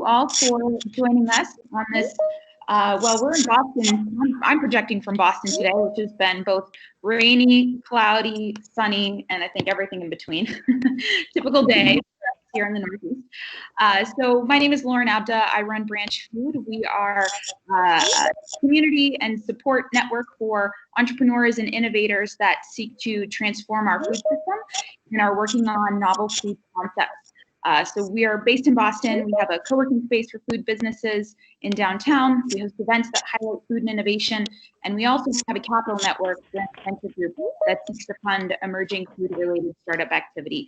all for joining us on this. Well, we're in Boston. I'm projecting from Boston today, which has been both rainy, cloudy, sunny, and I think everything in between. Typical day here in the Northeast. So my name is Lauren Abda. I run Branch Food. We are a community and support network for entrepreneurs and innovators that seek to transform our food system and are working on novel food concepts. So we are based in Boston. We have a co-working space for food businesses in downtown. We host events that highlight food and innovation. And we also have a capital network, the venture group, that seeks to fund emerging food-related startup activity.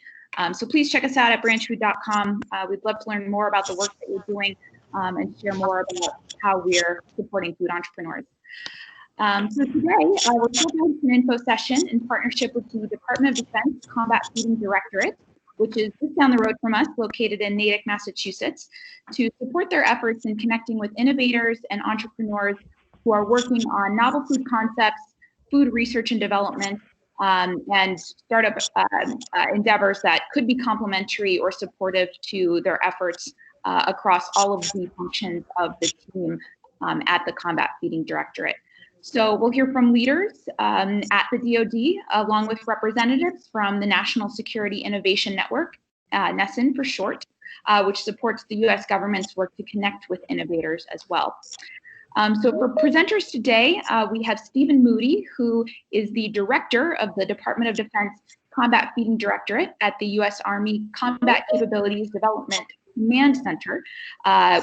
So please check us out at branchfood.com. We'd love to learn more about the work that you're doing and share more about how we're supporting food entrepreneurs. So today, we're holding an info session in partnership with the Department of Defense Combat Feeding Directorate, which is just down the road from us, located in NATICK, Massachusetts, to support their efforts in connecting with innovators and entrepreneurs who are working on novel food concepts, food research and development, and startup endeavors that could be complementary or supportive to their efforts across all of the functions of the team at the Combat Feeding Directorate. So we'll hear from leaders at the DoD, along with representatives from the National Security Innovation Network, NSIN for short, which supports the U.S. government's work to connect with innovators as well. So for presenters today, we have Stephen Moody, who is the director of the Department of Defense Combat Feeding Directorate at the U.S. Army Combat Capabilities Development Command Center,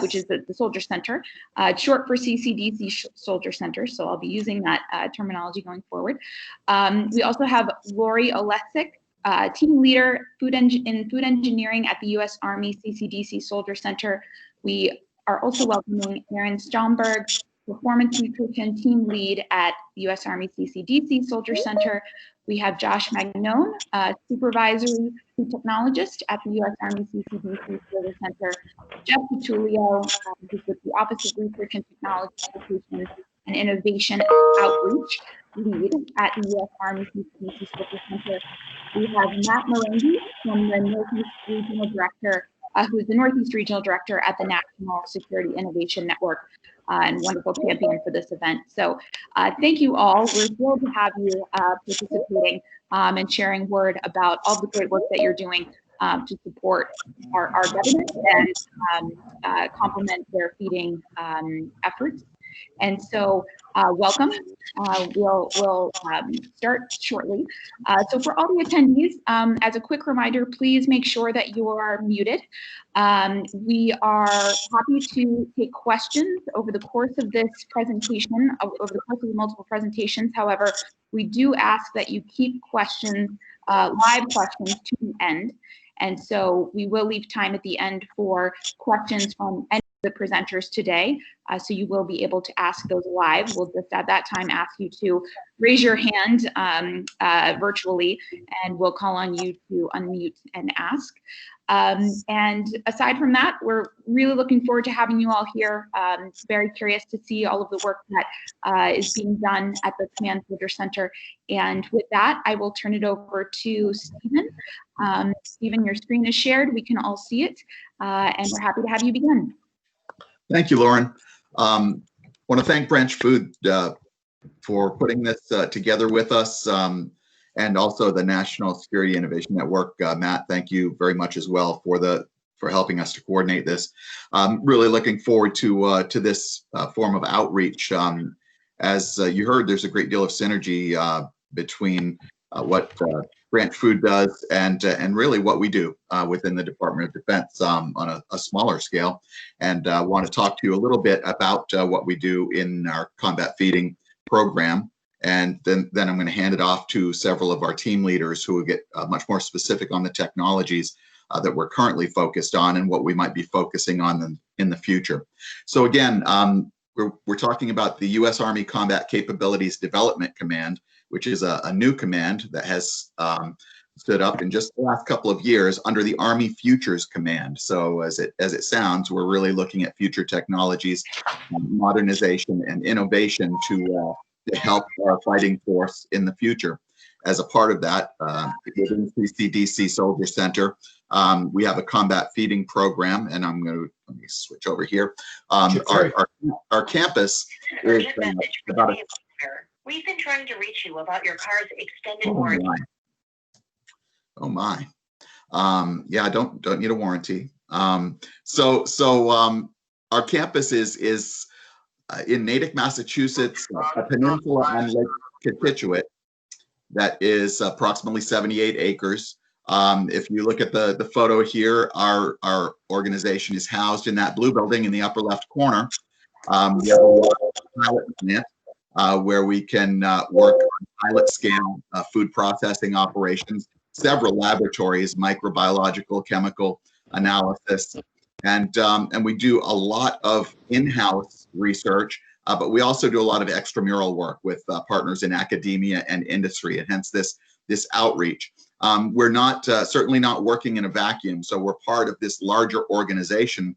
which is the Soldier Center, short for CCDC Soldier Center, so I'll be using that terminology going forward. We also have Lori Olesic, team leader in food engineering at the U.S. Army CCDC Soldier Center. We are also welcoming Aaron Stromberg, performance nutrition team lead at the U.S. Army CCDC Soldier Center. We have Josh Magnone, supervisory food technologist at the U.S. Army CCDC Soldier Center. Jeff Petulio, who's with the Office of Research and Technology Education and Innovation Outreach lead at the U.S. Army CCDC Soldier Center. We have Matt Morendi from the Northeast Regional Director, who is the Northeast Regional Director at the National Security Innovation Network, and wonderful champion for this event. So thank you all. We're thrilled to have you participating and sharing word about all the great work that you're doing to support our government and complement their feeding efforts. And so welcome. We'll start shortly. So for all the attendees, as a quick reminder, please make sure that you are muted. We are happy to take questions over the course of this presentation, over the course of the multiple presentations. However, we do ask that you keep questions, live questions, to the end. And so we will leave time at the end for questions from any of the presenters today. So you will be able to ask those live. We'll just at that time ask you to raise your hand virtually, and we'll call on you to unmute and ask. And aside from that, we're really looking forward to having you all here. Very curious to see all of the work that is being done at the Command Soldier Center. And with that, I will turn it over to Stephen. Stephen, your screen is shared. We can all see it, and we're happy to have you begin. Thank you, Lauren. I want to thank Branch Food for putting this together with us, and also the National Security Innovation Network. Matt, thank you very much as well for helping us to coordinate this. I'm really looking forward to this form of outreach. As you heard, there's a great deal of synergy between what Branch Food does and really what we do within the Department of Defense on a smaller scale. And I want to talk to you a little bit about what we do in our combat feeding program. And then I'm going to hand it off to several of our team leaders who will get much more specific on the technologies that we're currently focused on and what we might be focusing on in the future. So again, we're talking about the U.S. Army Combat Capabilities Development Command, which is a new command that has stood up in just the last couple of years under the Army Futures Command. So as it sounds, we're really looking at future technologies, modernization, and innovation to help our fighting force in the future. As a part of that, within CCDC Soldier Center, We have a combat feeding program, and let me switch over here. Our campus is about We've been trying to reach you about your car's extended warranty. Oh my. Yeah, I don't need a warranty. Our campus is in Natick, Massachusetts, a peninsula on Lake Contituate that is approximately 78 acres. If you look at the photo here, our organization is housed in that blue building in the upper left corner. We have a pilot plant where we can work on pilot scale food processing operations, several laboratories, microbiological, chemical analysis, and we do a lot of in-house research, but we also do a lot of extramural work with partners in academia and industry, and hence this outreach. We're not certainly not working in a vacuum, so we're part of this larger organization.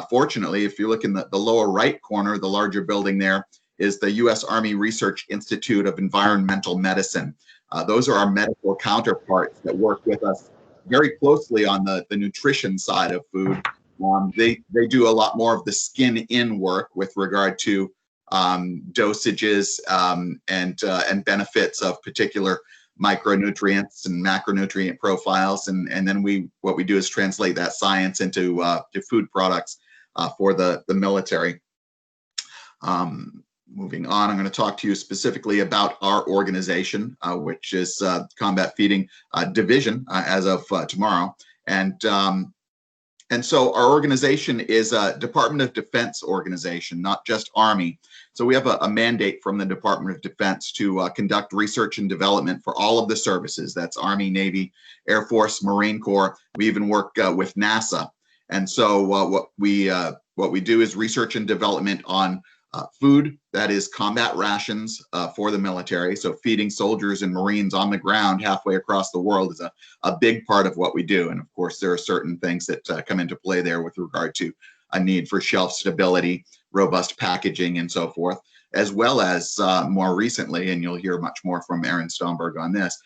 Fortunately, if you look in the lower right corner, the larger building there is the U.S. Army Research Institute of Environmental Medicine. Those are our medical counterparts that work with us very closely on the nutrition side of food. They do a lot more of the skin-in work with regard to dosages and benefits of particular micronutrients and macronutrient profiles, and then what we do is translate that science into to food products for the military. Moving on, I'm going to talk to you specifically about our organization, which is Combat Feeding Division as of tomorrow. And so our organization is a Department of Defense organization, not just Army. So we have a mandate from the Department of Defense to conduct research and development for all of the services. That's Army, Navy, Air Force, Marine Corps. We even work with NASA. And so what we do is research and development on food, that is combat rations for the military. So feeding soldiers and Marines on the ground halfway across the world is a big part of what we do. And of course, there are certain things that come into play there with regard to a need for shelf stability, robust packaging, and so forth, as well as more recently, and you'll hear much more from Aaron Stomberg on this,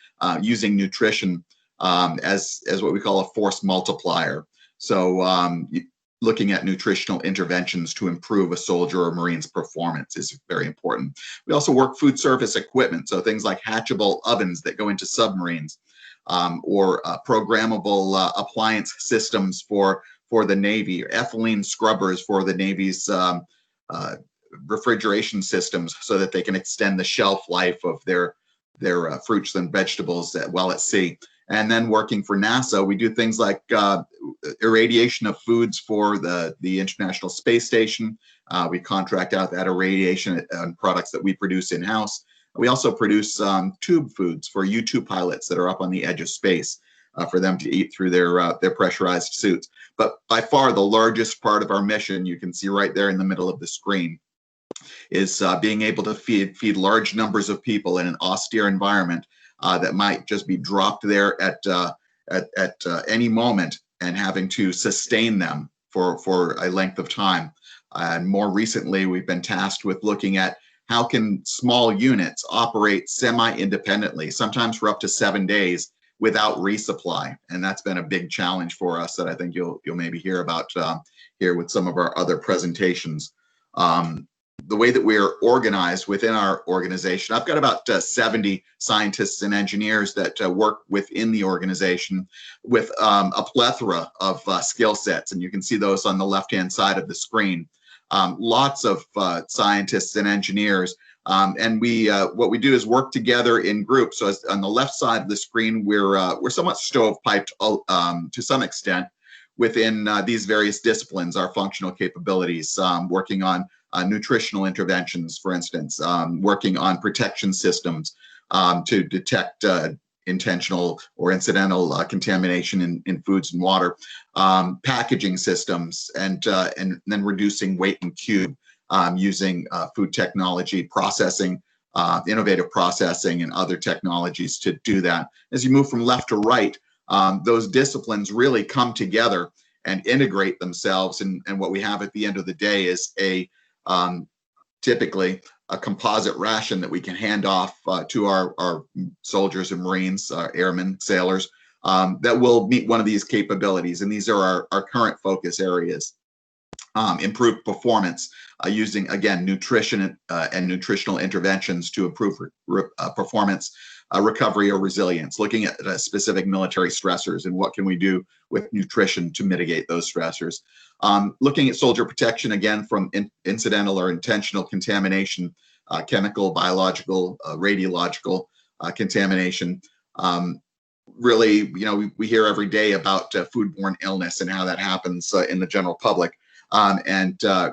using nutrition as what we call a force multiplier. So looking at nutritional interventions to improve a soldier or Marine's performance is very important. We also work food service equipment, so things like hatchable ovens that go into submarines, or programmable appliance systems for the Navy, or ethylene scrubbers for the Navy's refrigeration systems so that they can extend the shelf life of their fruits and vegetables while at sea. And then working for NASA, we do things like irradiation of foods for the International Space Station. We contract out that irradiation on products that we produce in-house. We also produce tube foods for U-2 pilots that are up on the edge of space for them to eat through their pressurized suits. But by far the largest part of our mission, you can see right there in the middle of the screen, is being able to feed large numbers of people in an austere environment that might just be dropped there at any moment, and having to sustain them for a length of time. And more recently, we've been tasked with looking at how can small units operate semi-independently, sometimes for up to 7 days without resupply. And that's been a big challenge for us that I think you'll maybe hear about here with some of our other presentations. The way that we're organized within our organization, I've got about 70 scientists and engineers that work within the organization with a plethora of skill sets, and you can see those on the left-hand side of the screen. Lots of scientists and engineers, and what we do is work together in groups. So on the left side of the screen, we're somewhat stovepiped to some extent within these various disciplines, our functional capabilities, working on nutritional interventions, for instance, working on protection systems to detect intentional or incidental contamination in foods and water, packaging systems, and then reducing weight and cube using food technology, processing, innovative processing, and other technologies to do that. As you move from left to right, those disciplines really come together and integrate themselves, and what we have at the end of the day is typically a composite ration that we can hand off to our soldiers and Marines, airmen, sailors, that will meet one of these capabilities. And these are our current focus areas. Improved performance using, again, nutrition and nutritional interventions to improve performance, recovery, or resilience, looking at specific military stressors and what can we do with nutrition to mitigate those stressors. Looking at soldier protection, again, from incidental or intentional contamination, chemical, biological, radiological contamination. Really, we hear every day about foodborne illness and how that happens in the general public.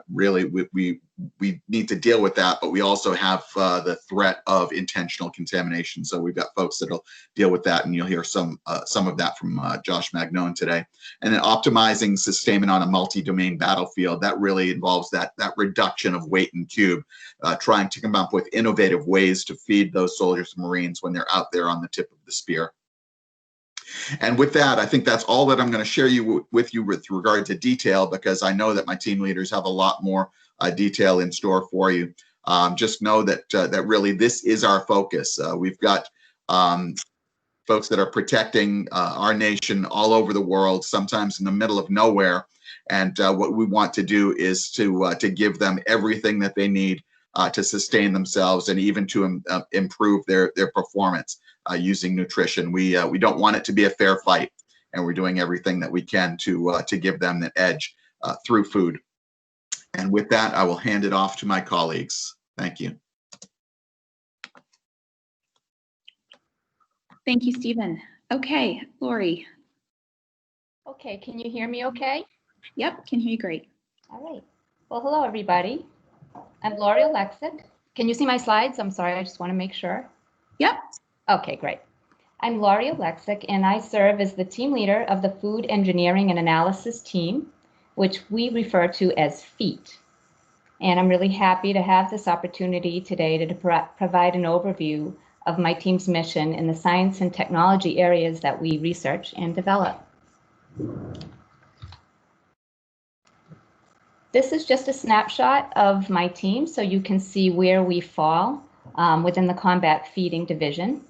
Really, we need to deal with that, but we also have the threat of intentional contamination. So we've got folks that'll deal with that, and you'll hear some of that from Josh Magnone today. And then optimizing sustainment on a multi-domain battlefield, that really involves that reduction of weight and cube, trying to come up with innovative ways to feed those soldiers and Marines when they're out there on the tip of the spear. And with that, I think that's all that I'm going to share with you with regard to detail, because I know that my team leaders have a lot more detail in store for you. Just know that that really this is our focus. We've got folks that are protecting our nation all over the world, sometimes in the middle of nowhere. And what we want to do is to give them everything that they need to sustain themselves and even to improve their performance. Using nutrition. We don't want it to be a fair fight, and we're doing everything that we can to give them the edge through food. And with that, I will hand it off to my colleagues. Thank you. Thank you, Stephen. Okay, Lori. Okay, can you hear me okay? Yep, can hear you great. All right. Well, hello, everybody. I'm Lori Alexic. Can you see my slides? I'm sorry, I just want to make sure. Yep. Okay, great. I'm Laurie Alexic, and I serve as the team leader of the Food Engineering and Analysis team, which we refer to as FEAT. And I'm really happy to have this opportunity today to provide an overview of my team's mission in the science and technology areas that we research and develop. This is just a snapshot of my team, so you can see where we fall within the combat feeding division.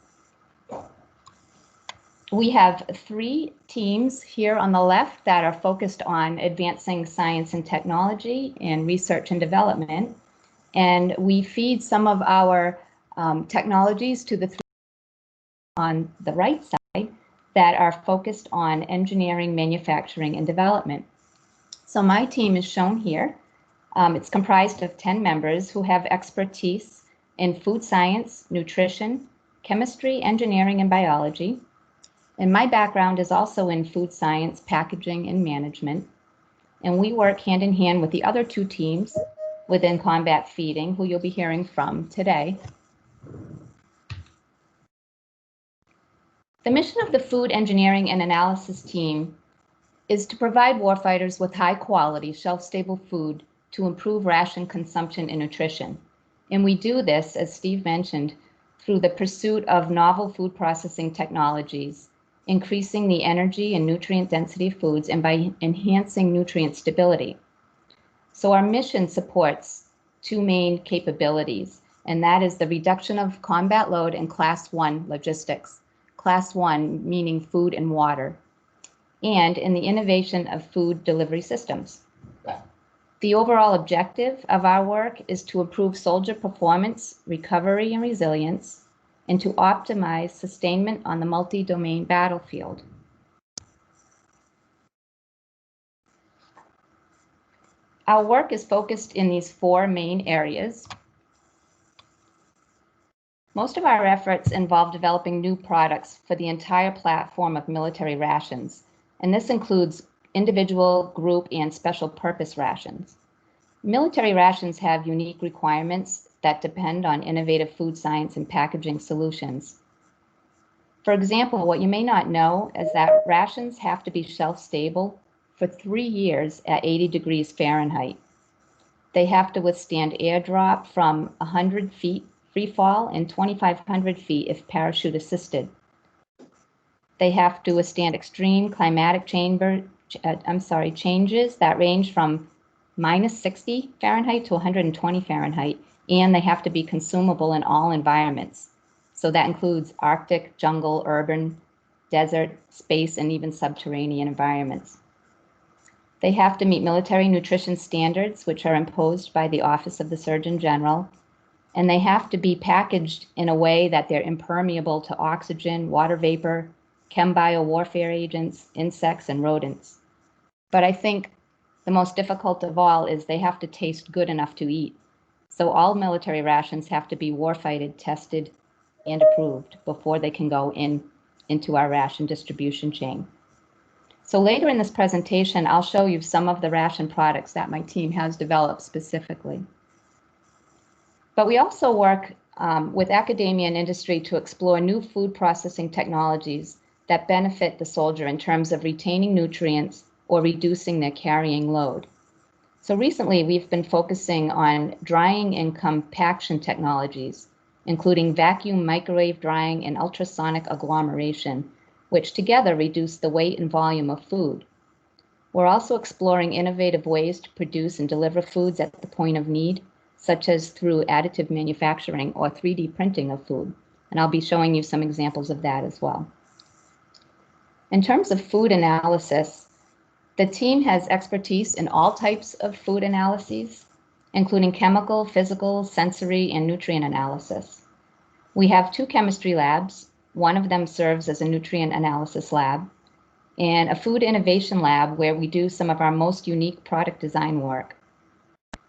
We have 3 teams here on the left that are focused on advancing science and technology and research and development. And we feed some of our technologies to the 3 on the right side that are focused on engineering, manufacturing, and development. So my team is shown here. It's comprised of 10 members who have expertise in food science, nutrition, chemistry, engineering, and biology. And my background is also in food science, packaging, and management. And we work hand in hand with the other 2 teams within combat feeding, who you'll be hearing from today. The mission of the Food Engineering and Analysis team is to provide warfighters with high quality, shelf-stable food to improve ration consumption and nutrition. And we do this, as Steve mentioned, through the pursuit of novel food processing technologies, increasing the energy and nutrient density of foods, and by enhancing nutrient stability. So our mission supports 2 main capabilities, and that is the reduction of combat load and Class 1 logistics. Class 1 meaning food and water, and in the innovation of food delivery systems. The overall objective of our work is to improve soldier performance, recovery, and resilience, and to optimize sustainment on the multi-domain battlefield. Our work is focused in these 4 main areas. Most of our efforts involve developing new products for the entire platform of military rations, and this includes individual, group, and special purpose rations. Military rations have unique requirements that depend on innovative food science and packaging solutions. For example, what you may not know is that rations have to be shelf stable for 3 years at 80 degrees Fahrenheit. They have to withstand airdrop from 100 feet free fall and 2,500 feet if parachute assisted. They have to withstand extreme climatic changes that range from -60 Fahrenheit to 120 Fahrenheit, and they have to be consumable in all environments. So that includes Arctic, jungle, urban, desert, space, and even subterranean environments. They have to meet military nutrition standards, which are imposed by the Office of the Surgeon General, and they have to be packaged in a way that they're impermeable to oxygen, water vapor, chem bio warfare agents, insects, and rodents. But I think the most difficult of all is they have to taste good enough to eat. So all military rations have to be warfighted, tested, and approved before they can go into our ration distribution chain. So later in this presentation, I'll show you some of the ration products that my team has developed specifically. But we also work with academia and industry to explore new food processing technologies that benefit the soldier in terms of retaining nutrients or reducing their carrying load. So recently, we've been focusing on drying and compaction technologies, including vacuum microwave drying and ultrasonic agglomeration, which together reduce the weight and volume of food. We're also exploring innovative ways to produce and deliver foods at the point of need, such as through additive manufacturing or 3D printing of food. And I'll be showing you some examples of that as well. In terms of food analysis, the team has expertise in all types of food analyses, including chemical, physical, sensory, and nutrient analysis. We have 2 chemistry labs. One of them serves as a nutrient analysis lab, and a food innovation lab where we do some of our most unique product design work.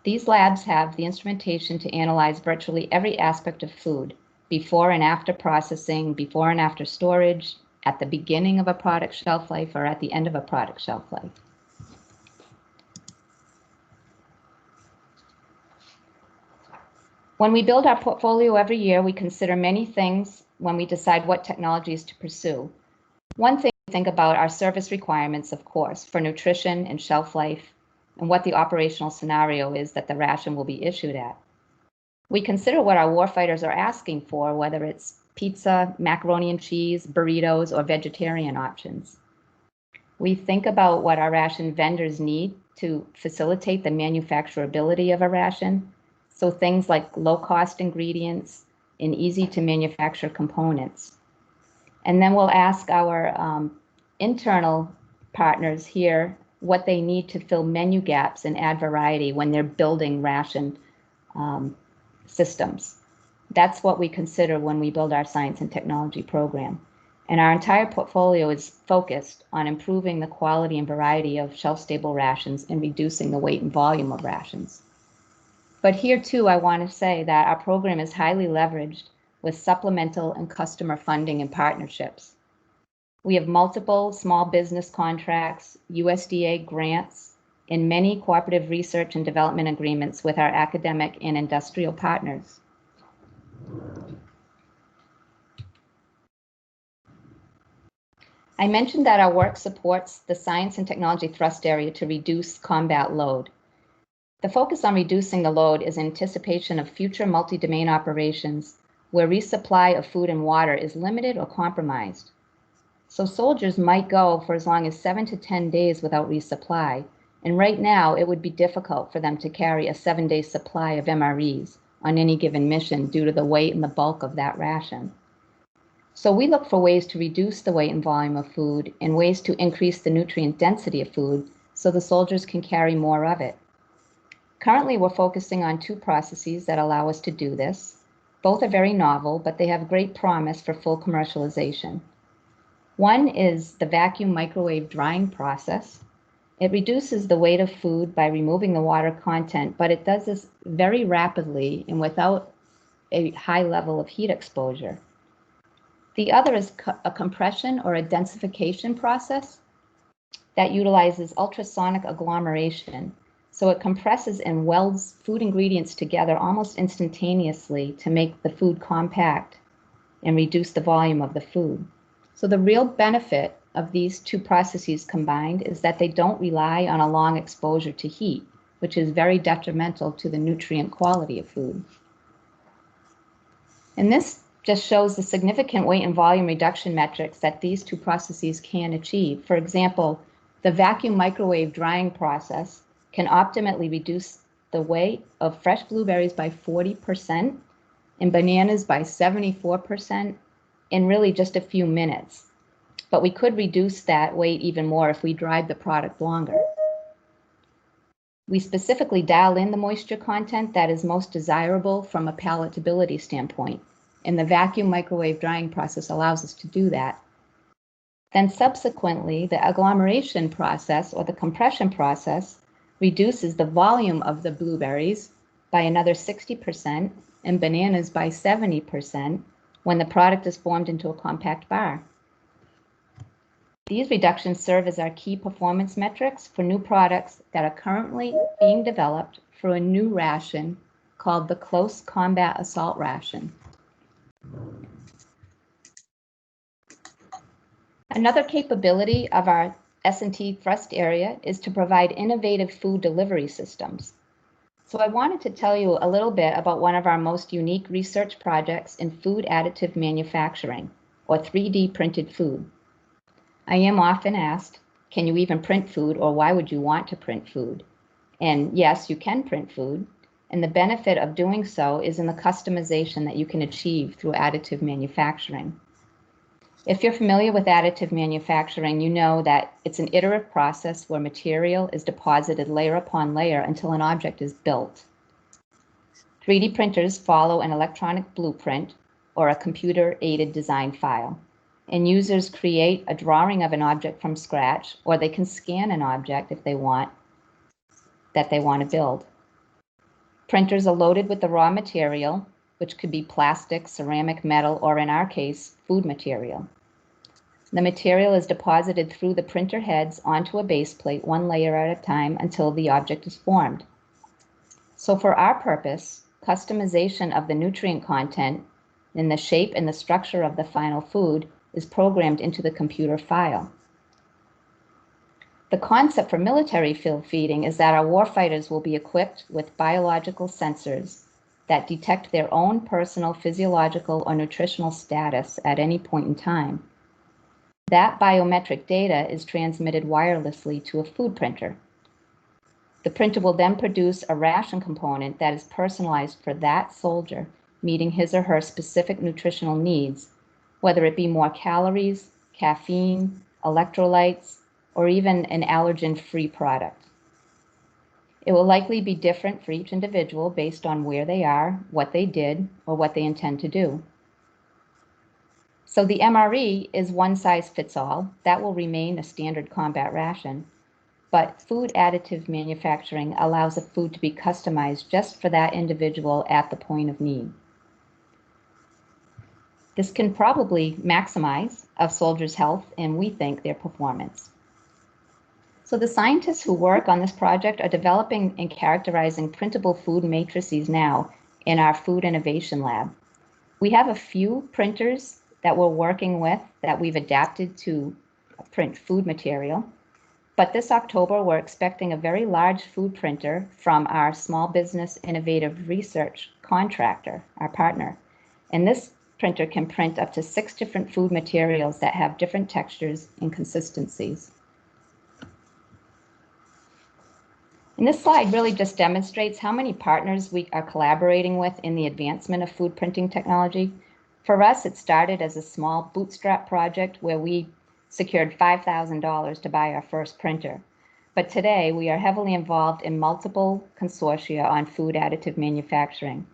These labs have the instrumentation to analyze virtually every aspect of food, before and after processing, before and after storage, at the beginning of a product shelf life, or at the end of a product shelf life. When we build our portfolio every year, we consider many things when we decide what technologies to pursue. One thing we think about are service requirements, of course, for nutrition and shelf life, and what the operational scenario is that the ration will be issued at. We consider what our warfighters are asking for, whether it's pizza, macaroni and cheese, burritos, or vegetarian options. We think about what our ration vendors need to facilitate the manufacturability of a ration, so things like low-cost ingredients and easy-to-manufacture components. And then we'll ask our internal partners here what they need to fill menu gaps and add variety when they're building ration systems. That's what we consider when we build our science and technology program. And our entire portfolio is focused on improving the quality and variety of shelf-stable rations and reducing the weight and volume of rations. But here too, I want to say that our program is highly leveraged with supplemental and customer funding and partnerships. We have multiple small business contracts, USDA grants, and many cooperative research and development agreements with our academic and industrial partners. I mentioned that our work supports the science and technology thrust area to reduce combat load. The focus on reducing the load is in anticipation of future multi-domain operations where resupply of food and water is limited or compromised. So soldiers might go for as long as 7 to 10 days without resupply, and right now it would be difficult for them to carry a 7-day supply of MREs on any given mission due to the weight and the bulk of that ration. So we look for ways to reduce the weight and volume of food and ways to increase the nutrient density of food so the soldiers can carry more of it. Currently, we're focusing on 2 processes that allow us to do this. Both are very novel, but they have great promise for full commercialization. One is the vacuum microwave drying process. It reduces the weight of food by removing the water content, but it does this very rapidly and without a high level of heat exposure. The other is a compression or a densification process that utilizes ultrasonic agglomeration. So it compresses and welds food ingredients together almost instantaneously to make the food compact and reduce the volume of the food. So the real benefit of these 2 processes combined is that they don't rely on a long exposure to heat, which is very detrimental to the nutrient quality of food. And this just shows the significant weight and volume reduction metrics that these 2 processes can achieve. For example, the vacuum microwave drying process can optimally reduce the weight of fresh blueberries by 40% and bananas by 74% in really just a few minutes. but we could reduce that weight even more if we dried the product longer. We specifically dial in the moisture content that is most desirable from a palatability standpoint, and the vacuum microwave drying process allows us to do that. Then subsequently, the agglomeration process or the compression process reduces the volume of the blueberries by another 60% and bananas by 70% when the product is formed into a compact bar. These reductions serve as our key performance metrics for new products that are currently being developed for a new ration called the Close Combat Assault Ration. Another capability of our S&T thrust area is to provide innovative food delivery systems. So I wanted to tell you a little bit about one of our most unique research projects in food additive manufacturing, or 3D printed food. I am often asked, can you even print food, or why would you want to print food? And yes, you can print food, and the benefit of doing so is in the customization that you can achieve through additive manufacturing. If you're familiar with additive manufacturing, you know that it's an iterative process where material is deposited layer upon layer until an object is built. 3D printers follow an electronic blueprint or a computer-aided design file, and users create a drawing of an object from scratch, or they can scan an object if they want to build. Printers are loaded with the raw material, which could be plastic, ceramic, metal, or in our case, food material. The material is deposited through the printer heads onto a base plate, one layer at a time, until the object is formed. So for our purpose, customization of the nutrient content and the shape and the structure of the final food is programmed into the computer file. The concept for military field feeding is that our warfighters will be equipped with biological sensors that detect their own personal physiological or nutritional status at any point in time. That biometric data is transmitted wirelessly to a food printer. The printer will then produce a ration component that is personalized for that soldier, meeting his or her specific nutritional needs, whether it be more calories, caffeine, electrolytes, or even an allergen-free product. It will likely be different for each individual based on where they are, what they did, or what they intend to do. So the MRE is one size fits all. That will remain a standard combat ration. But food additive manufacturing allows a food to be customized just for that individual at the point of need. This can probably maximize a soldier's health and, we think, their performance. So the scientists who work on this project are developing and characterizing printable food matrices now in our food innovation lab. We have a few printers that we're working with that we've adapted to print food material. But this October, we're expecting a very large food printer from our Small Business Innovative Research contractor, our partner. And this printer can print up to 6 different food materials that have different textures and consistencies. And this slide really just demonstrates how many partners we are collaborating with in the advancement of food printing technology. For us, it started as a small bootstrap project where we secured $5,000 to buy our first printer. But today, we are heavily involved in multiple consortia on food additive manufacturing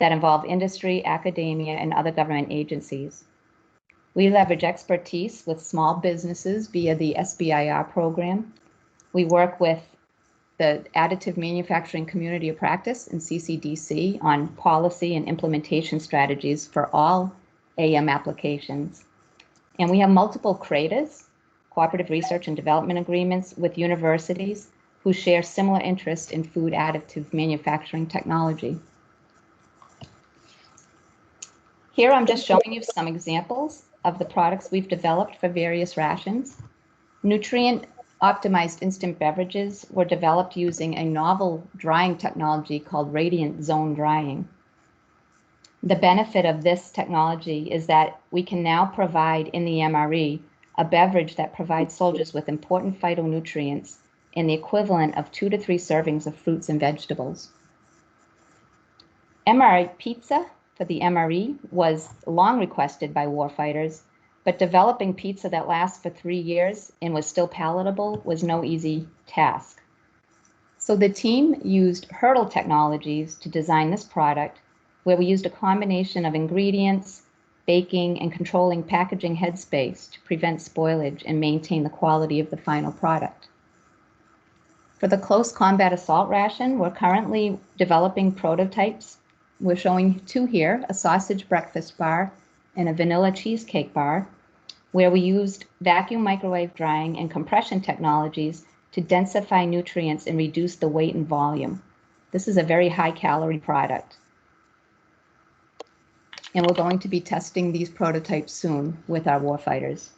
that involve industry, academia, and other government agencies. We leverage expertise with small businesses via the SBIR program. We work with the Additive Manufacturing Community of Practice in CCDC on policy and implementation strategies for all AM applications. And we have multiple CRADAs, Cooperative Research and Development Agreements, with universities who share similar interests in food additive manufacturing technology. Here I'm just showing you some examples of the products we've developed for various rations. Nutrient optimized instant beverages were developed using a novel drying technology called radiant zone drying. The benefit of this technology is that we can now provide in the MRE a beverage that provides soldiers with important phytonutrients in the equivalent of 2 to 3 servings of fruits and vegetables. MRE pizza for the MRE was long requested by warfighters, but developing pizza that lasts for 3 years and was still palatable was no easy task. So the team used hurdle technologies to design this product, where we used a combination of ingredients, baking, and controlling packaging headspace to prevent spoilage and maintain the quality of the final product. For the close combat assault ration, we're currently developing prototypes. We're showing 2 here, a sausage breakfast bar and a vanilla cheesecake bar, where we used vacuum microwave drying and compression technologies to densify nutrients and reduce the weight and volume. This is a very high calorie product. And we're going to be testing these prototypes soon with our warfighters.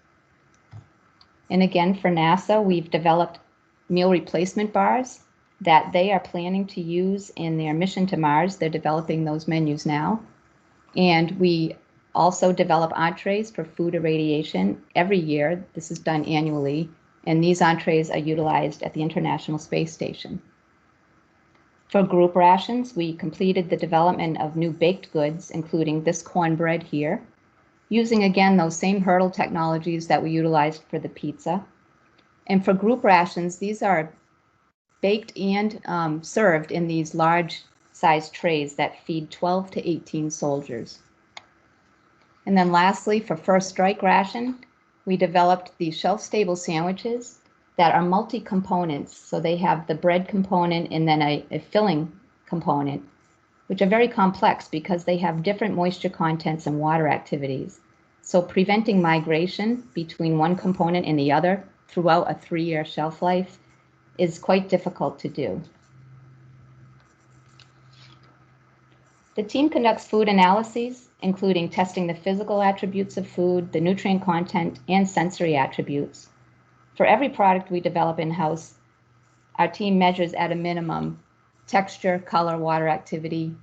And again, for NASA, we've developed meal replacement bars that they are planning to use in their mission to Mars. They're developing those menus now. And we also develop entrees for food irradiation every year. This is done annually, and these entrees are utilized at the International Space Station. For group rations, we completed the development of new baked goods, including this cornbread here, using again those same hurdle technologies that we utilized for the pizza. And for group rations, these are baked and served in these large size trays that feed 12 to 18 soldiers. And then lastly, for first strike ration, we developed these shelf-stable sandwiches that are multi-components. So they have the bread component and then a filling component, which are very complex because they have different moisture contents and water activities. So preventing migration between one component and the other throughout a 3-year shelf life is quite difficult to do. The team conducts food analyses, including testing the physical attributes of food, the nutrient content, and sensory attributes. For every product we develop in-house, our team measures at a minimum texture, color, water activity,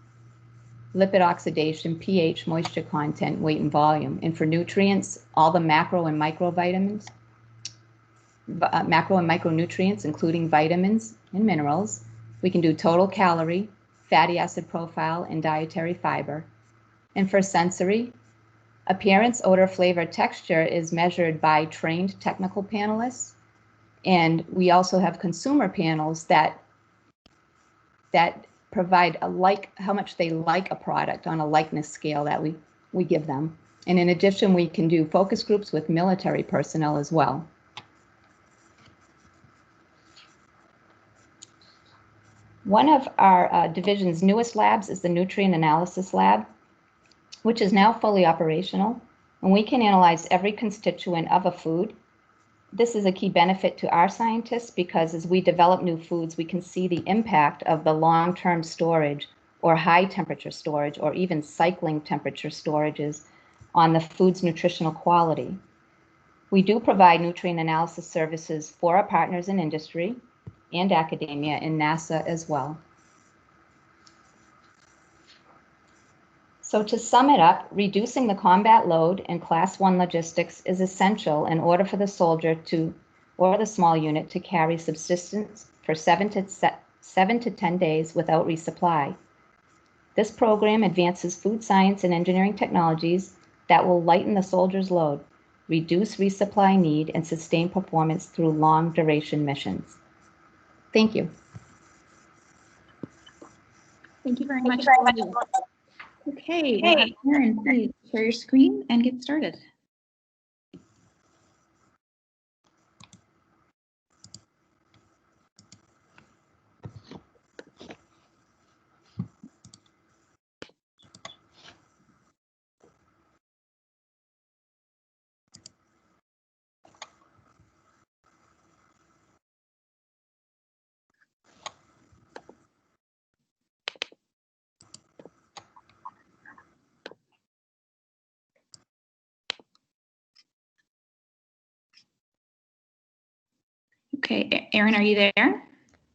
lipid oxidation, pH, moisture content, weight, and volume. And for nutrients, all the macro and micronutrients, including vitamins and minerals. We can do total calorie, fatty acid profile, and dietary fiber. And for sensory, appearance, odor, flavor, texture is measured by trained technical panelists. And we also have consumer panels that provide how much they like a product on a likeness scale that we give them. And in addition, we can do focus groups with military personnel as well. One of our division's newest labs is the Nutrient Analysis Lab, which is now fully operational, and we can analyze every constituent of a food. This is a key benefit to our scientists because as we develop new foods, we can see the impact of the long-term storage or high temperature storage or even cycling temperature storages on the food's nutritional quality. We do provide nutrient analysis services for our partners in industry and academia and NASA as well. So to sum it up, reducing the combat load and Class 1 logistics is essential in order for the soldier or the small unit to carry subsistence for 7 to 10 days without resupply. This program advances food science and engineering technologies that will lighten the soldier's load, reduce resupply need, and sustain performance through long duration missions. Thank you. Thank you very much. Okay, we'll have Erin, please share your screen and get started. Okay, Erin, are you there?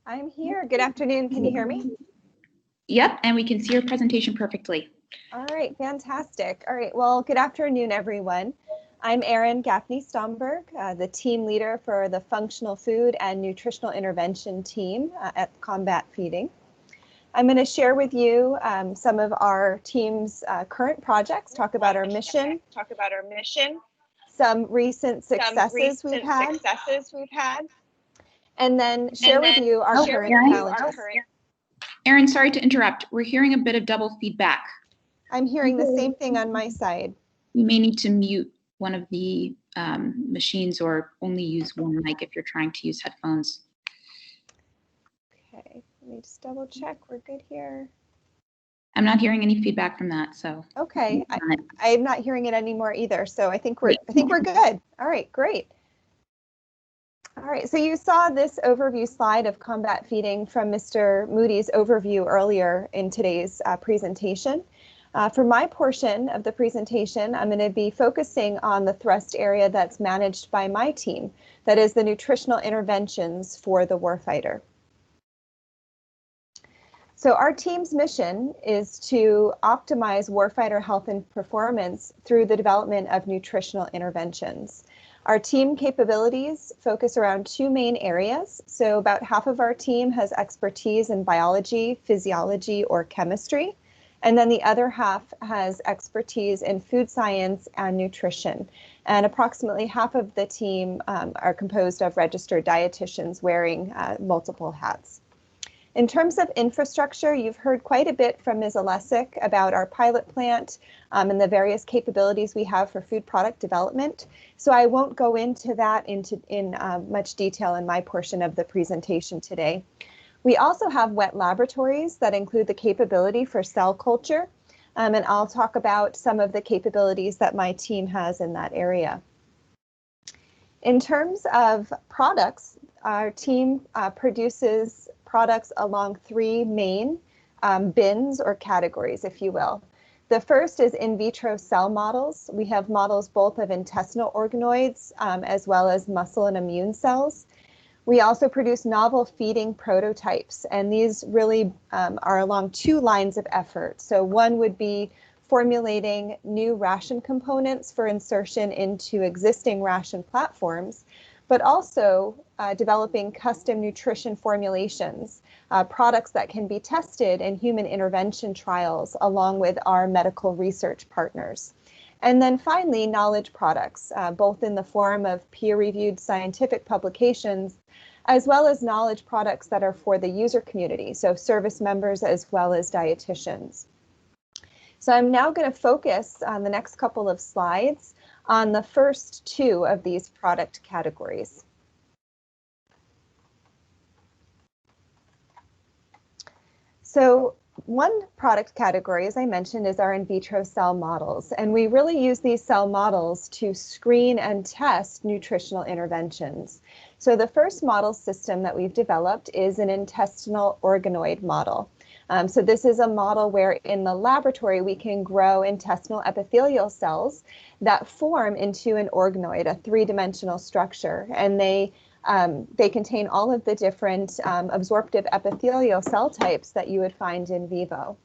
I'm here. Good afternoon. Can you hear me? Yep, and we can see your presentation perfectly. All right, fantastic. All right, well, good afternoon, everyone. I'm Erin Gaffney-Stomberg, the team leader for the Functional Food and Nutritional Intervention team at Combat Feeding. I'm going to share with you some of our team's current projects, talk about our mission, some recent successes we've had, and then share with you our current challenges. Erin, sorry to interrupt. We're hearing a bit of double feedback. I'm hearing the same thing on my side. You may need to mute one of the machines or only use one mic if you're trying to use headphones. Okay, let me just double check. We're good here. I'm not hearing any feedback from that, so. Okay, I'm not hearing it anymore either. So I think we're good. All right, great. All right, so you saw this overview slide of combat feeding from Mr. Moody's overview earlier in today's presentation. For my portion of the presentation, I'm going to be focusing on the thrust area that's managed by my team, that is the nutritional interventions for the warfighter. So our team's mission is to optimize warfighter health and performance through the development of nutritional interventions. Our team capabilities focus around two main areas. So about half of our team has expertise in biology, physiology, or chemistry. And then the other half has expertise in food science and nutrition. And approximately half of the team are composed of registered dietitians wearing multiple hats. In terms of infrastructure, you've heard quite a bit from Ms. Olesic about our pilot plant and the various capabilities we have for food product development. So I won't go into that in much detail in my portion of the presentation today. We also have wet laboratories that include the capability for cell culture, and I'll talk about some of the capabilities that my team has in that area. In terms of products, our team produces products along three main bins or categories, if you will. The first is in vitro cell models. We have models both of intestinal organoids as well as muscle and immune cells. We also produce novel feeding prototypes, and these really are along two lines of effort. So one would be formulating new ration components for insertion into existing ration platforms, but also developing custom nutrition formulations, products that can be tested in human intervention trials along with our medical research partners. And then finally, knowledge products, both in the form of peer-reviewed scientific publications, as well as knowledge products that are for the user community, so service members as well as dietitians. So I'm now going to focus on the next couple of slides on the first two of these product categories. So one product category, as I mentioned, is our in vitro cell models, and we really use these cell models to screen and test nutritional interventions. So the first model system that we've developed is an intestinal organoid model. So this is a model where in the laboratory we can grow intestinal epithelial cells that form into an organoid, a three-dimensional structure, and they contain all of the different absorptive epithelial cell types that you would find in vivo.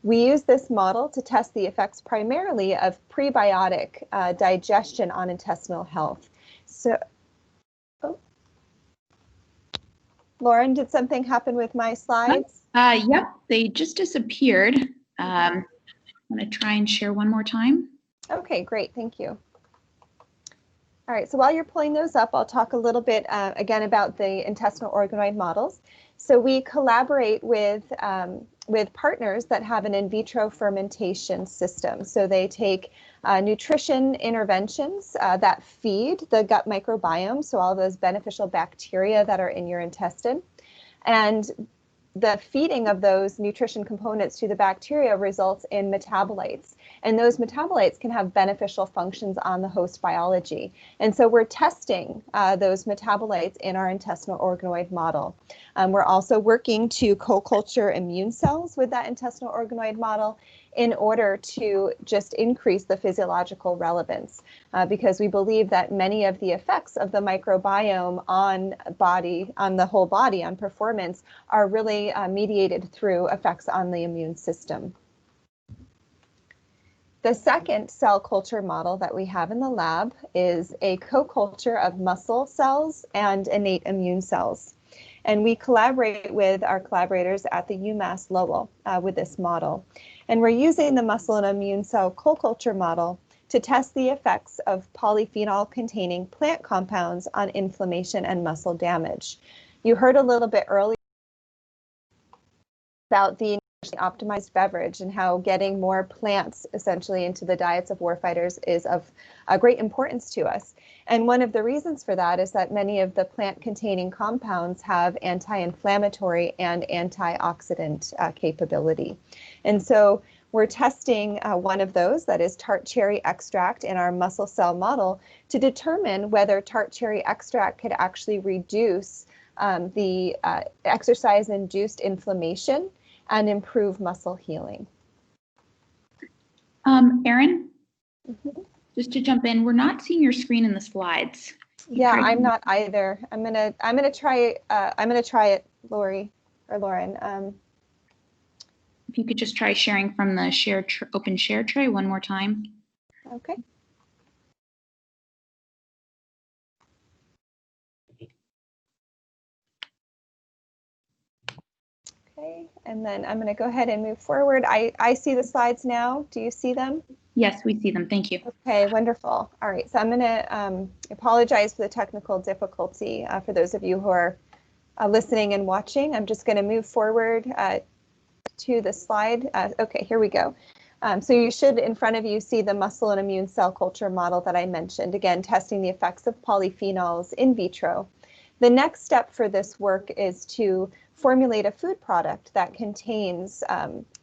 We use this model to test the effects primarily of prebiotic digestion on intestinal health. So, Lauren, did something happen with my slides? Yep, they just disappeared. I'm going to try and share one more time. Okay, great, thank you. All right, so while you're pulling those up, I'll talk a little bit again about the intestinal organoid models. So we collaborate with partners that have an in vitro fermentation system. So they take nutrition interventions that feed the gut microbiome, so all those beneficial bacteria that are in your intestine. And the feeding of those nutrition components to the bacteria results in metabolites. And those metabolites can have beneficial functions on the host biology. And so we're testing those metabolites in our intestinal organoid model. We're also working to co-culture immune cells with that intestinal organoid model in order to just increase the physiological relevance, because we believe that many of the effects of the microbiome on the whole body, on performance, are really mediated through effects on the immune system. The second cell culture model that we have in the lab is a co-culture of muscle cells and innate immune cells. And we collaborate with our collaborators at the UMass Lowell with this model. And we're using the muscle and immune cell co-culture model to to test the effects of polyphenol-containing plant compounds on inflammation and muscle damage. You heard a little bit earlier about the optimized beverage and how getting more plants essentially into the diets of warfighters is of great importance to us. And one of the reasons for that is that many of the plant-containing compounds have anti-inflammatory and antioxidant capability. And so we're testing one of those, that is tart cherry extract, in our muscle cell model to determine whether tart cherry extract could actually reduce the exercise-induced inflammation and improve muscle healing. Erin, just to jump in, we're not seeing your screen in the slides. Yeah, I'm not either. I'm gonna try it, Lori or Lauren. If you could just try sharing from the open share tray one more time. Okay. Okay, and then I'm going to go ahead and move forward. I see the slides now. Do you see them? Yes, we see them. Thank you. Okay, wonderful. All right, so I'm going to apologize for the technical difficulty for those of you who are listening and watching. I'm just going to move forward to the slide. Okay, here we go. So you should, in front of you, see the muscle and immune cell culture model that I mentioned, again, testing the effects of polyphenols in vitro. The next step for this work is to formulate a food product that contains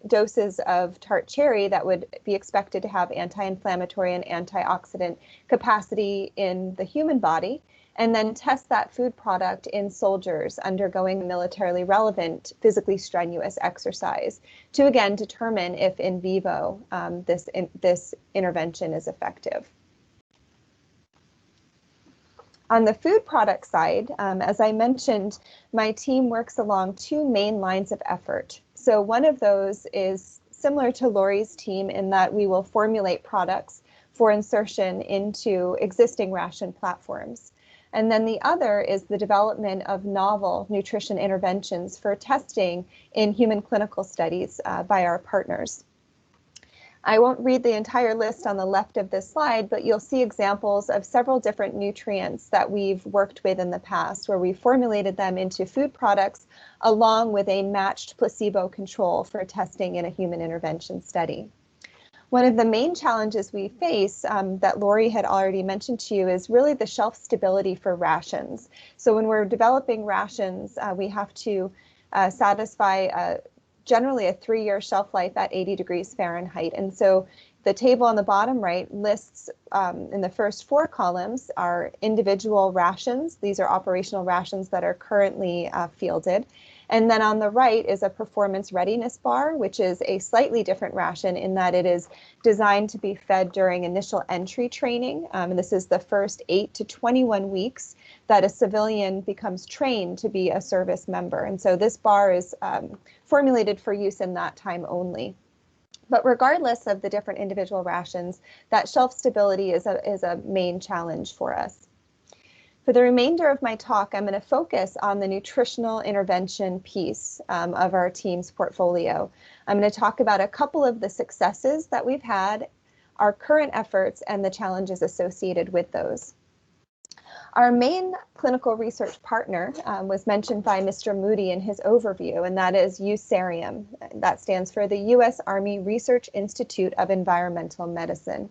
doses of tart cherry that would be expected to have anti-inflammatory and antioxidant capacity in the human body, and then test that food product in soldiers undergoing militarily relevant, physically strenuous exercise to again determine if in vivo this intervention is effective. On the food product side, as I mentioned, my team works along two main lines of effort. So one of those is similar to Lori's team in that we will formulate products for insertion into existing ration platforms. And then the other is the development of novel nutrition interventions for testing in human clinical studies by our partners. I won't read the entire list on the left of this slide, but you'll see examples of several different nutrients that we've worked with in the past, where we formulated them into food products along with a matched placebo control for testing in a human intervention study. One of the main challenges we face that Lori had already mentioned to you is really the shelf stability for rations. So when we're developing rations, we have to satisfy generally a 3-year shelf life at 80 degrees Fahrenheit. And so the table on the bottom right lists in the first 4 columns are individual rations. These are operational rations that are currently fielded. And then on the right is a performance readiness bar, which is a slightly different ration in that it is designed to be fed during initial entry training. And this is the first 8 to 21 weeks that a civilian becomes trained to be a service member. And so this bar is formulated for use in that time only. But regardless of the different individual rations, that shelf stability is a main challenge for us. For the remainder of my talk, I'm going to focus on the nutritional intervention piece of our team's portfolio. I'm going to talk about a couple of the successes that we've had, our current efforts, and the challenges associated with those. Our main clinical research partner was mentioned by Mr. Moody in his overview, and that is USARIUM. That stands for the U.S. Army Research Institute of Environmental Medicine.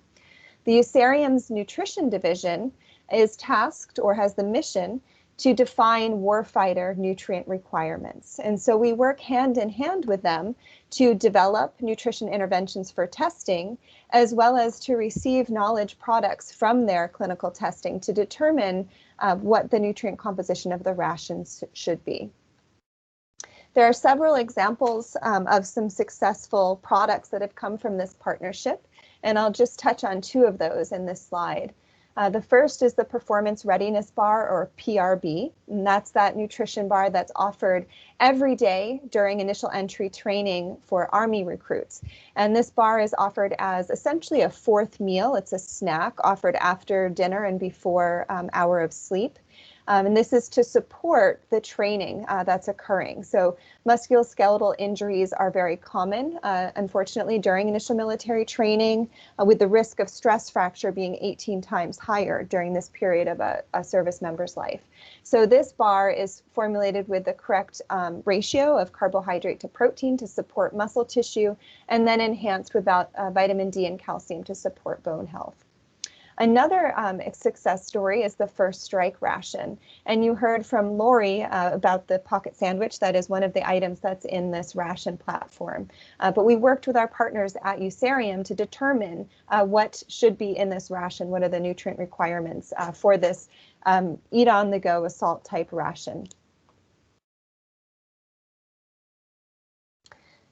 The USARIUM's nutrition division is tasked or has the mission to define warfighter nutrient requirements. And so we work hand in hand with them to develop nutrition interventions for testing, as well as to receive knowledge products from their clinical testing to determine what the nutrient composition of the rations should be. There are several examples of some successful products that have come from this partnership, and I'll just touch on 2 of those in this slide. The first is the Performance Readiness Bar, or PRB, and that's that nutrition bar that's offered every day during initial entry training for Army recruits. And this bar is offered as essentially a 4th meal. It's a snack offered after dinner and before hour of sleep. And this is to support the training that's occurring. So musculoskeletal injuries are very common, unfortunately, during initial military training, with the risk of stress fracture being 18 times higher during this period of a service member's life. So this bar is formulated with the correct ratio of carbohydrate to protein to support muscle tissue, and then enhanced with vitamin D and calcium to support bone health. Another success story is the First Strike ration. And you heard from Lori about the pocket sandwich. That is one of the items that's in this ration platform. But we worked with our partners at USARIUM to determine what should be in this ration, what are the nutrient requirements for this eat-on-the-go assault type ration.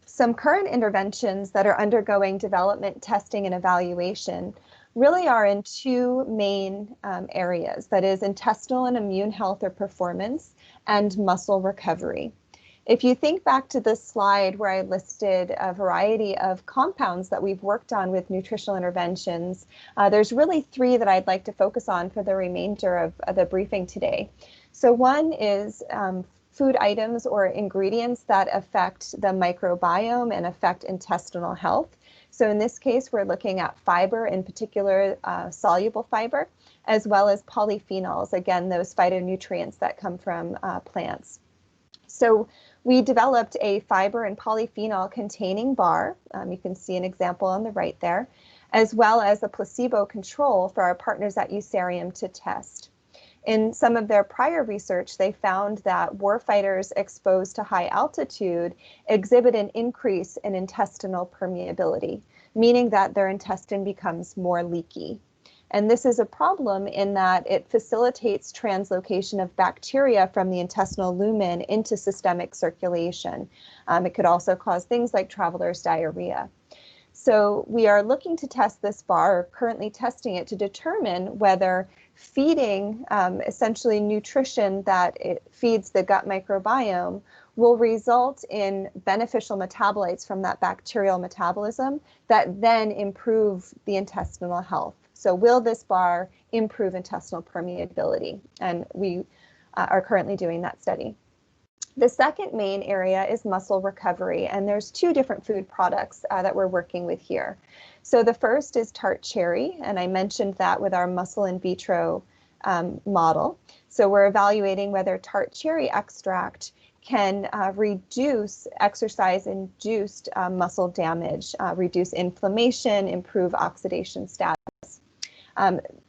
Some current interventions that are undergoing development, testing, and evaluation really are in two main areas, that is intestinal and immune health or performance and muscle recovery. If you think back to this slide where I listed a variety of compounds that we've worked on with nutritional interventions, there's really three that I'd like to focus on for the remainder of the briefing today. So one is food items or ingredients that affect the microbiome and affect intestinal health. So in this case, we're looking at fiber, in particular soluble fiber, as well as polyphenols, again, those phytonutrients that come from plants. So we developed a fiber and polyphenol containing bar. You can see an example on the right there, as well as a placebo control for our partners at USARIUM to test. In some of their prior research, they found that warfighters exposed to high altitude exhibit an increase in intestinal permeability, meaning that their intestine becomes more leaky. And this is a problem in that it facilitates translocation of bacteria from the intestinal lumen into systemic circulation. It could also cause things like traveler's diarrhea. So we are looking to test this bar, or currently testing it, to determine whether feeding essentially nutrition that it feeds the gut microbiome will result in beneficial metabolites from that bacterial metabolism that then improve the intestinal health. So will this bar improve intestinal permeability? And we are currently doing that study. The second main area is muscle recovery, and there's two different food products that we're working with here. So the first is tart cherry, and I mentioned that with our muscle in vitro model. So we're evaluating whether tart cherry extract can reduce exercise-induced muscle damage, reduce inflammation, improve oxidation status.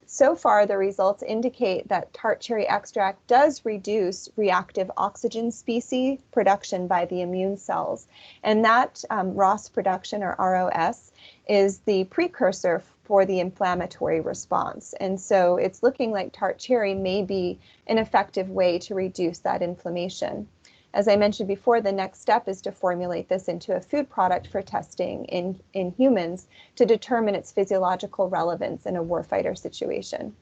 So far, the results indicate that tart cherry extract does reduce reactive oxygen species production by the immune cells. And that ROS production, or ROS, is the precursor for the inflammatory response. And so it's looking like tart cherry may be an effective way to reduce that inflammation. As I mentioned before, the next step is to formulate this into a food product for testing in humans to determine its physiological relevance in a warfighter situation.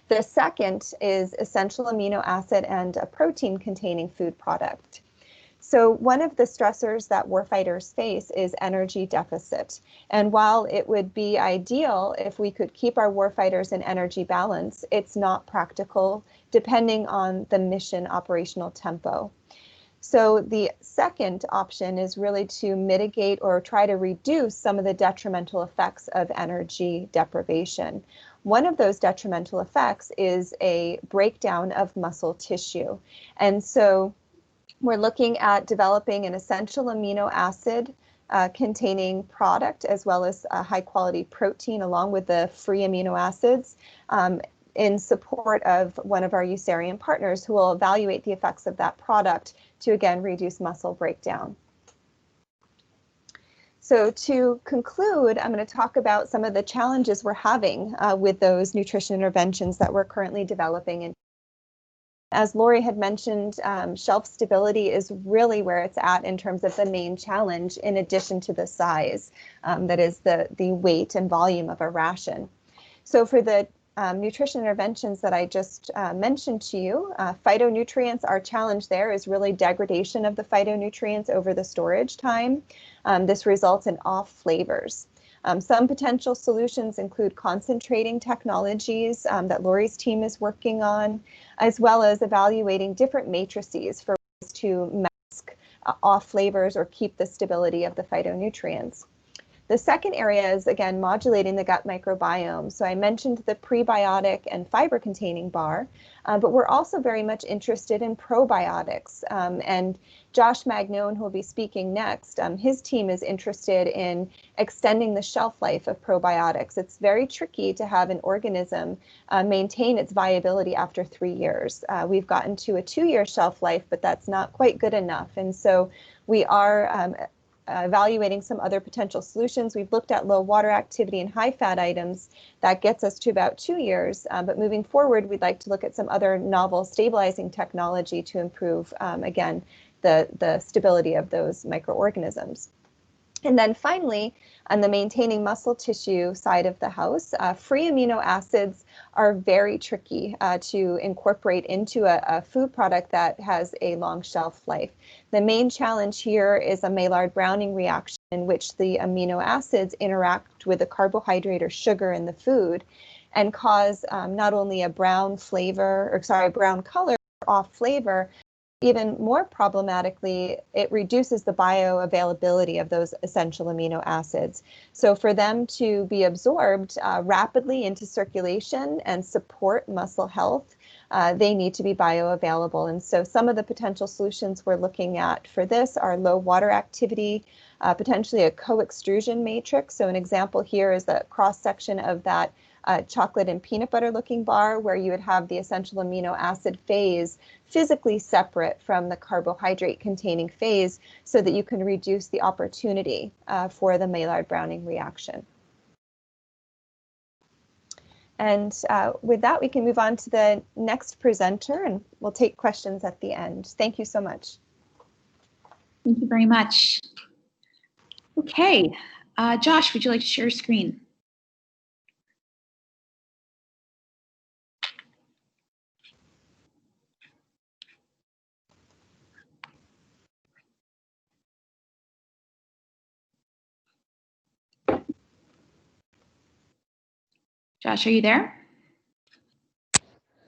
The second is essential amino acid and a protein containing food product. So one of the stressors that warfighters face is energy deficit. And while it would be ideal if we could keep our warfighters in energy balance, it's not practical depending on the mission operational tempo. So the second option is really to mitigate or try to reduce some of the detrimental effects of energy deprivation. One of those detrimental effects is a breakdown of muscle tissue. And so we're looking at developing an essential amino acid containing product, as well as a high quality protein along with the free amino acids, in support of one of our USARIUM partners who will evaluate the effects of that product to again reduce muscle breakdown. So to conclude, I'm going to talk about some of the challenges we're having with those nutrition interventions that we're currently developing. As Lori had mentioned, shelf stability is really where it's at in terms of the main challenge, in addition to the size, that is the weight and volume of a ration. So for the nutrition interventions that I just mentioned to you, phytonutrients, our challenge there is really degradation of the phytonutrients over the storage time. This results in off flavors. Some potential solutions include concentrating technologies that Lori's team is working on, as well as evaluating different matrices for ways to mask off flavors or keep the stability of the phytonutrients. The second area is, again, modulating the gut microbiome. So I mentioned the prebiotic and fiber-containing bar, but we're also very much interested in probiotics. And Josh Magnone, who will be speaking next, his team is interested in extending the shelf life of probiotics. It's very tricky to have an organism maintain its viability after 3 years. We've gotten to a 2-year shelf life, but that's not quite good enough. And so we are evaluating some other potential solutions. We've looked at low water activity and high fat items. That gets us to about 2 years. But moving forward, we'd like to look at some other novel stabilizing technology to improve, again, the stability of those microorganisms. And then finally, on the maintaining muscle tissue side of the house, free amino acids are very tricky to incorporate into a food product that has a long shelf life. The main challenge here is a Maillard-Browning reaction in which the amino acids interact with the carbohydrate or sugar in the food and cause not only a brown color or off flavor. Even more problematically, it reduces the bioavailability of those essential amino acids. So for them to be absorbed rapidly into circulation and support muscle health, they need to be bioavailable. And so some of the potential solutions we're looking at for this are low water activity, potentially a co-extrusion matrix. So an example here is the cross-section of that chocolate and peanut butter looking bar, where you would have the essential amino acid phase physically separate from the carbohydrate containing phase so that you can reduce the opportunity for the Maillard-Browning reaction. And with that, we can move on to the next presenter and we'll take questions at the end. Thank you so much. Thank you very much. Okay, Josh, would you like to share your screen? Josh, are you there?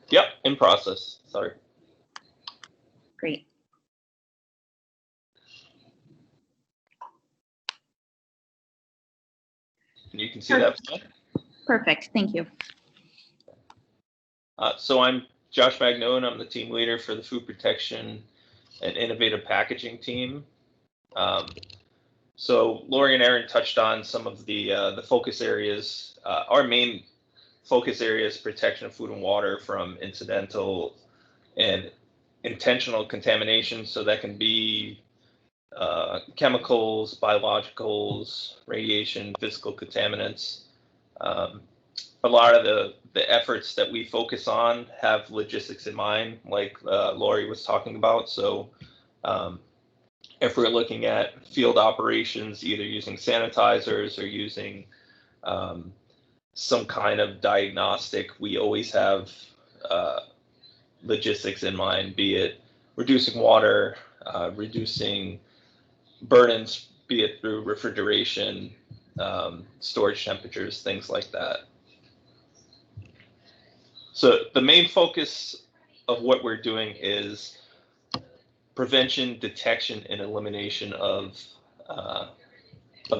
Yep, in process. Sorry. Great. You can see that. Perfect. Thank you. So I'm Josh Magnone. I'm the team leader for the food protection and innovative packaging team. So Lori and Aaron touched on some of the focus areas. Our main focus area is protection of food and water from incidental and intentional contamination. So that can be chemicals, biologicals, radiation, physical contaminants. A lot of the efforts that we focus on have logistics in mind, like Lori was talking about. So if we're looking at field operations, either using sanitizers or using some kind of diagnostic, we always have logistics in mind, be it reducing water, reducing burdens, be it through refrigeration, storage temperatures, things like that. So the main focus of what we're doing is prevention, detection, and elimination of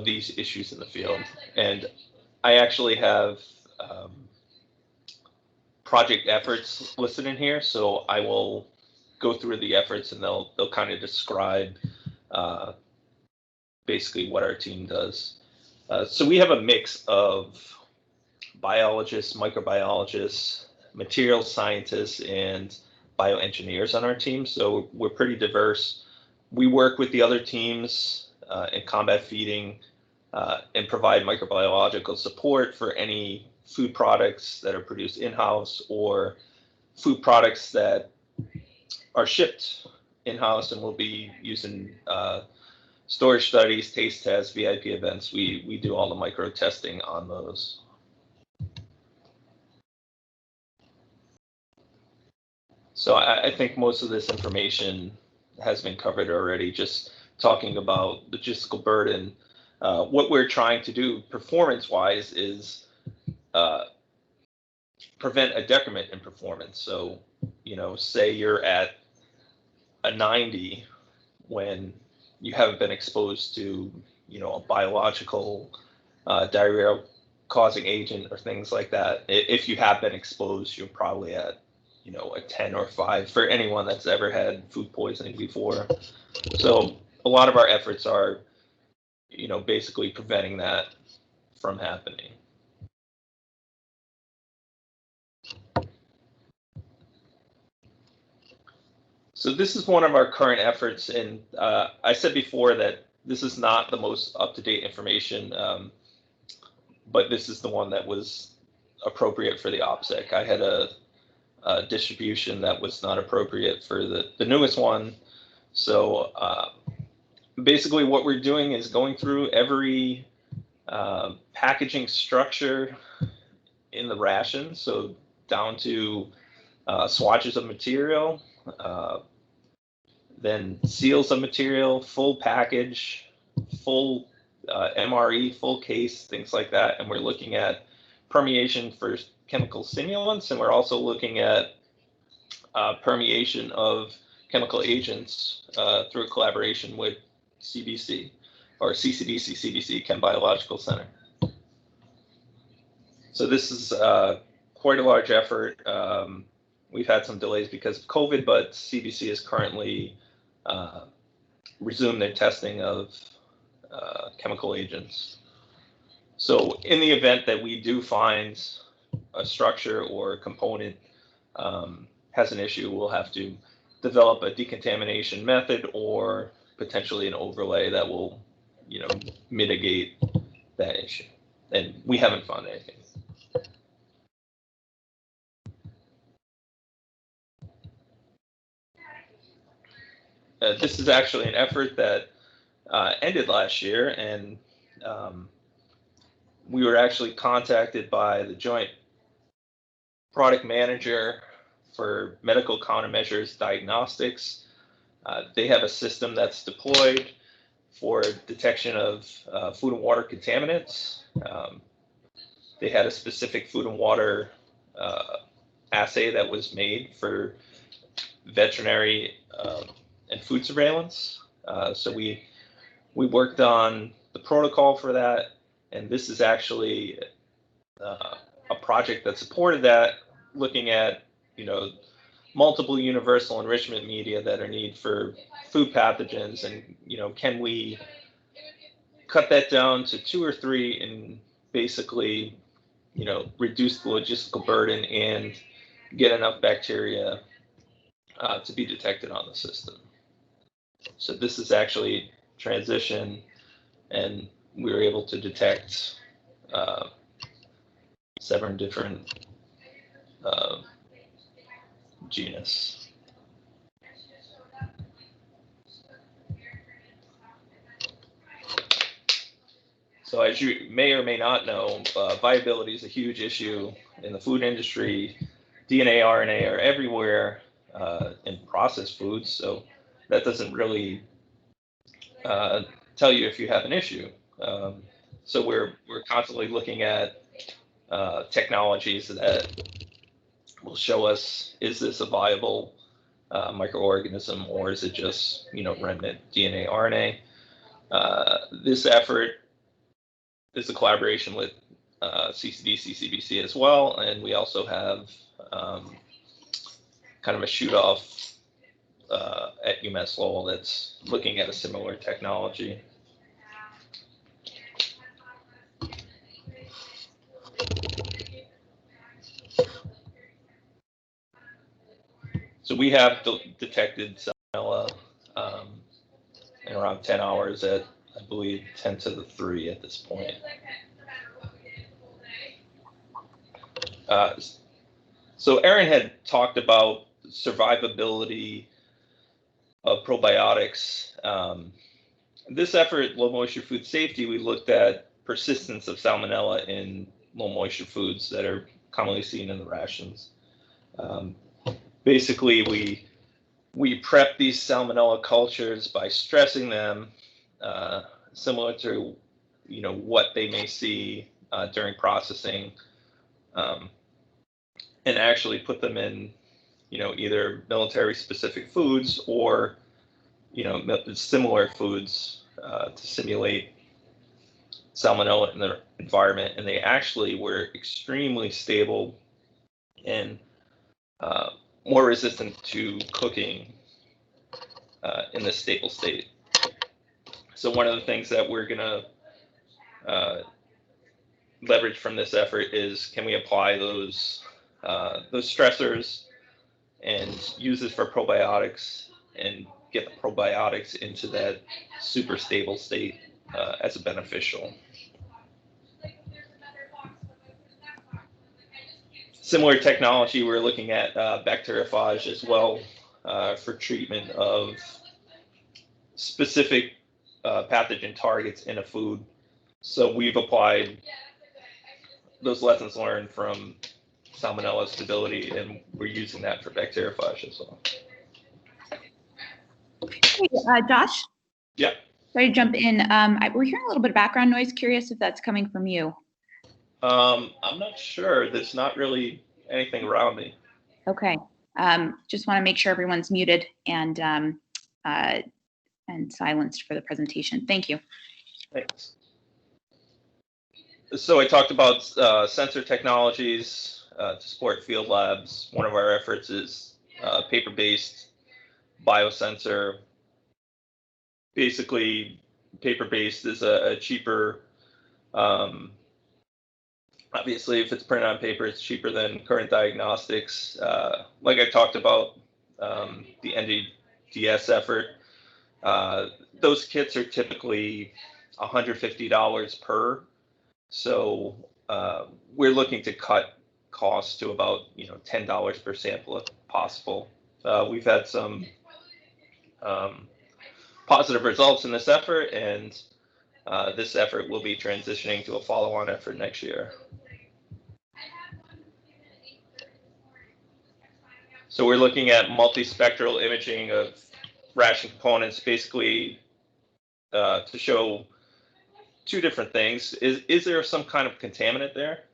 these issues in the field. And I actually have project efforts listed in here, so I will go through the efforts and they'll kind of describe basically what our team does. So we have a mix of biologists, microbiologists, material scientists, and bioengineers on our team. So we're pretty diverse. We work with the other teams in combat feeding and provide microbiological support for any food products that are produced in-house or food products that are shipped in-house and will be using storage studies, taste tests, VIP events. We do all the micro testing on those. So I think most of this information has been covered already, just talking about logistical burden. What we're trying to do performance-wise is prevent a decrement in performance. So, say you're at a 90 when you haven't been exposed to, a biological diarrhea causing agent or things like that. If you have been exposed, you're probably at, a 10 or 5 for anyone that's ever had food poisoning before. So a lot of our efforts are, basically preventing that from happening. So this is one of our current efforts, and I said before that this is not the most up-to-date information, but this is the one that was appropriate for the OPSEC. I had a distribution that was not appropriate for the newest one. So basically what we're doing is going through every packaging structure in the ration, so down to swatches of material, then seals of material, full package, full MRE, full case, things like that. And we're looking at permeation for chemical simulants, and we're also looking at permeation of chemical agents through a collaboration with CBC, or CCDC, CBC, Chem Biological Center. So this is quite a large effort. We've had some delays because of COVID, but CBC is currently resumed their testing of chemical agents. So in the event that we do find a structure or a component has an issue, we'll have to develop a decontamination method or potentially an overlay that will, mitigate that issue. And we haven't found anything. This is actually an effort that ended last year, and we were actually contacted by the Joint Product Manager for Medical Countermeasures Diagnostics. They have a system that's deployed for detection of food and water contaminants. They had a specific food and water assay that was made for veterinary and food surveillance. So we worked on the protocol for that, and this is actually a project that supported that, looking at multiple universal enrichment media that are needed for food pathogens, and can we cut that down to 2 or 3 and basically reduce the logistical burden and get enough bacteria to be detected on the system. So this is actually transition, and we were able to detect 7 different genus. So as you may or may not know, viability is a huge issue in the food industry. DNA, RNA are everywhere in processed foods, so that doesn't really tell you if you have an issue. So we're constantly looking at technologies that will show us, is this a viable microorganism, or is it just remnant DNA, RNA? This effort is a collaboration with CCDC, CBC as well, and we also have kind of a shoot-off at UMass Lowell that's looking at a similar technology. So we have detected salmonella in around 10 hours at, I believe, 10 to the 3 at this point. So Aaron had talked about survivability of probiotics. This effort, low moisture food safety, we looked at persistence of salmonella in low moisture foods that are commonly seen in the rations. Basically, we prep these salmonella cultures by stressing them, similar to what they may see during processing, and actually put them in, either military specific foods or, similar foods to simulate salmonella in the environment. And they actually were extremely stable and more resistant to cooking in the stable state. So one of the things that we're going to leverage from this effort is, can we apply those stressors and use this for probiotics and get the probiotics into that super stable state as a beneficial. Similar technology, we're looking at bacteriophage as well for treatment of specific pathogen targets in a food. So we've applied those lessons learned from salmonella stability, and we're using that for bacteriophage as well. Hey, Josh? Yeah. Sorry to jump in. We're hearing a little bit of background noise. Curious if that's coming from you. I'm not sure. There's not really anything around me. Okay. Just want to make sure everyone's muted and silenced for the presentation. Thank you. Thanks. So I talked about sensor technologies to support field labs. One of our efforts is paper-based biosensor. Basically, paper-based is a cheaper, obviously, if it's printed on paper, it's cheaper than current diagnostics. Like I talked about, the NDDS effort, those kits are typically $150 per. So we're looking to cut costs to about $10 per sample if possible. We've had some positive results in this effort, and this effort will be transitioning to a follow-on effort next year. So we're looking at multispectral imaging of ration components, basically to show two different things. Is there some kind of contaminant there?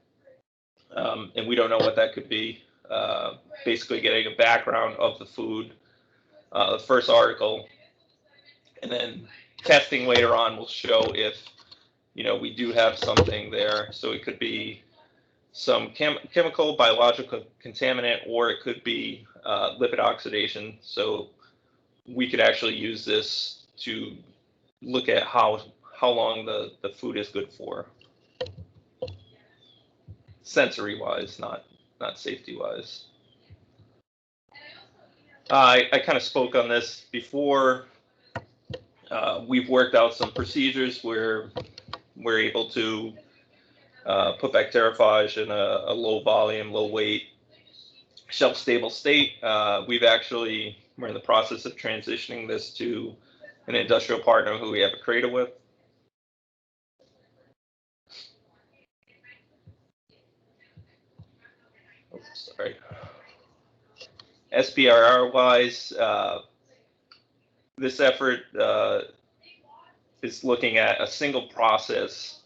And we don't know what that could be. Basically getting a background of the food, the first article, and then testing later on will show if we do have something there. So it could be some chemical, biological contaminant, or it could be lipid oxidation. So we could actually use this to look at how long the food is good for, sensory wise, not safety wise. I kind of spoke on this before. We've worked out some procedures where we're able to put bacteriophage in a low volume, low weight, shelf stable state. We're in the process of transitioning this to an industrial partner who we have a CRADA with. Oops, sorry. SPIR wise, this effort is looking at a single process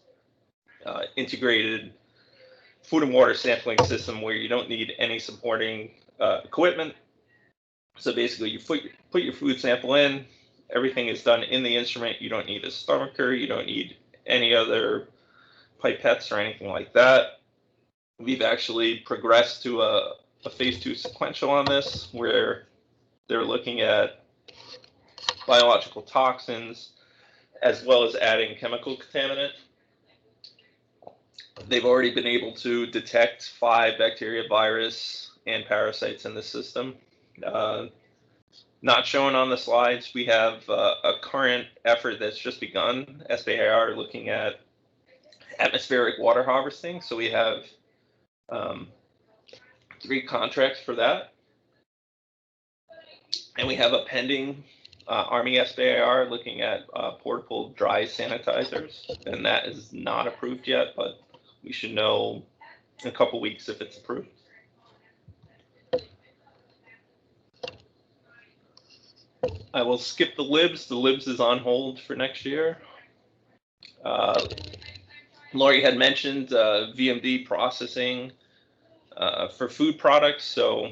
integrated food and water sampling system where you don't need any supporting equipment. So basically you put your food sample in, everything is done in the instrument. You don't need a stomacher, you don't need any other pipettes or anything like that. We've actually progressed to a phase 2 sequential on this, where they're looking at biological toxins as well as adding chemical contaminant. They've already been able to detect 5 bacteria, virus, and parasites in the system. Not shown on the slides, we have a current effort that's just begun, SPIR, looking at atmospheric water harvesting. So we have 3 contracts for that. And we have a pending Army SPIR looking at portable dry sanitizers. And that is not approved yet, but we should know in a couple weeks if it's approved. I will skip the libs. The libs is on hold for next year. Lori had mentioned VMD processing for food products. So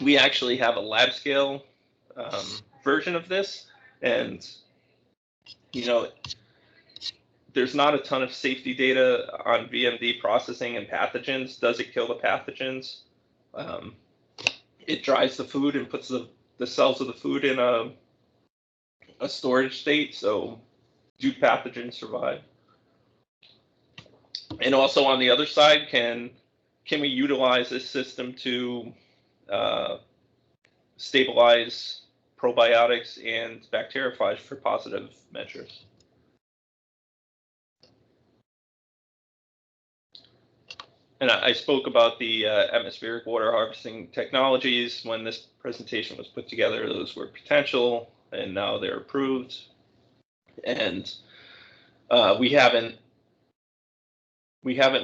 we actually have a lab scale version of this. And, you know, there's not a ton of safety data on VMD processing and pathogens. Does it kill the pathogens? It dries the food and puts the cells of the food in a storage state. So do pathogens survive? And also on the other side, can we utilize this system to stabilize probiotics and bacteriophage for positive measures? And I spoke about the atmospheric water harvesting technologies. When this presentation was put together, those were potential, and now they're approved. And we haven't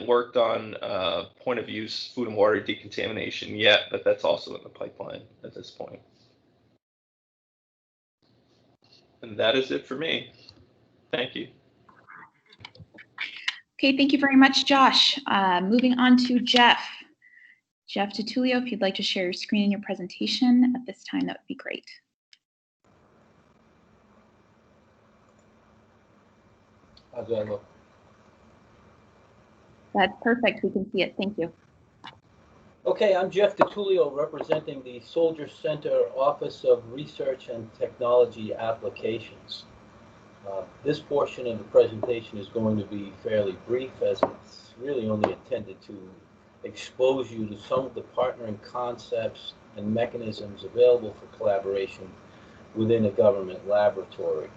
worked on point of use food and water decontamination yet, but that's also in the pipeline at this point. And that is it for me. Thank you. Okay, thank you very much, Josh. Moving on to Jeff. Jeff DiTullio, if you'd like to share your screen and your presentation at this time, that would be great. How's that look? That's perfect. We can see it. Thank you. Okay, I'm Jeff DiTullio, representing the Soldier Center Office of Research and Technology Applications. This portion of the presentation is going to be fairly brief, as it's really only intended to expose you to some of the partnering concepts and mechanisms available for collaboration within a government laboratory.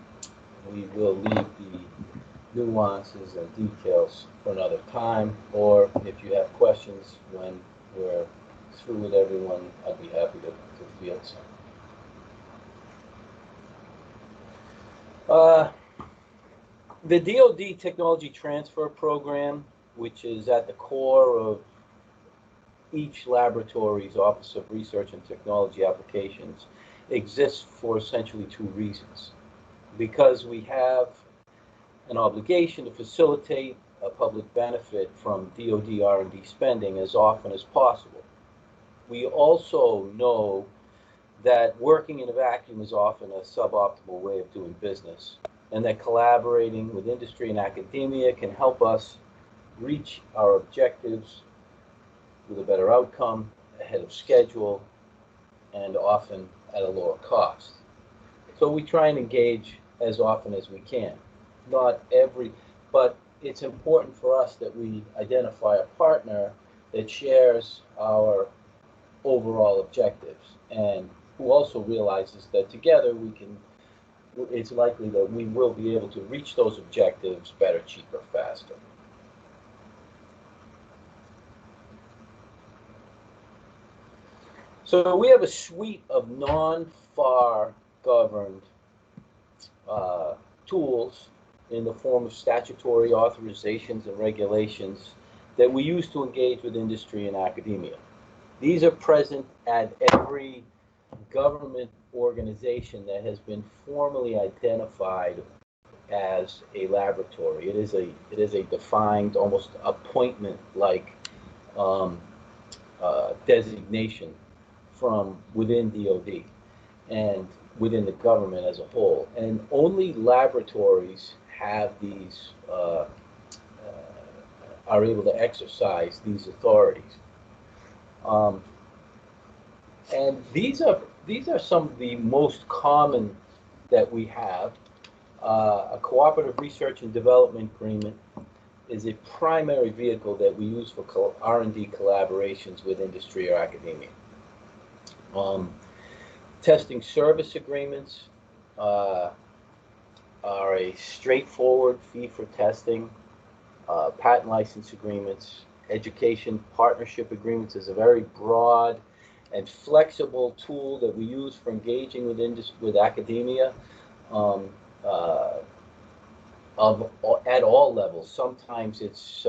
We will leave the nuances and details for another time, or if you have questions when we're through with everyone, I'd be happy to field some. The DoD Technology Transfer Program, which is at the core of each laboratory's Office of Research and Technology Applications, exists for essentially two reasons. Because we have an obligation to facilitate a public benefit from DoD R&D spending as often as possible. We also know that working in a vacuum is often a suboptimal way of doing business, and that collaborating with industry and academia can help us reach our objectives with a better outcome, ahead of schedule, and often at a lower cost. So we try and engage as often as we can. Not every, but it's important for us that we identify a partner that shares our overall objectives and who also realizes that together we can, it's likely that we will be able to reach those objectives better, cheaper, faster. So we have a suite of non-FAR governed tools in the form of statutory authorizations and regulations that we use to engage with industry and academia. These are present at every government organization that has been formally identified as a laboratory. It is a defined, almost appointment-like designation from within DoD and within the government as a whole. And only laboratories have these, are able to exercise these authorities. And these are some of the most common that we have. A cooperative research and development agreement is a primary vehicle that we use for R&D collaborations with industry or academia. Testing service agreements are a straightforward fee for testing. Patent license agreements, education partnership agreements is a very broad and flexible tool that we use for engaging with academia at all levels. Sometimes it's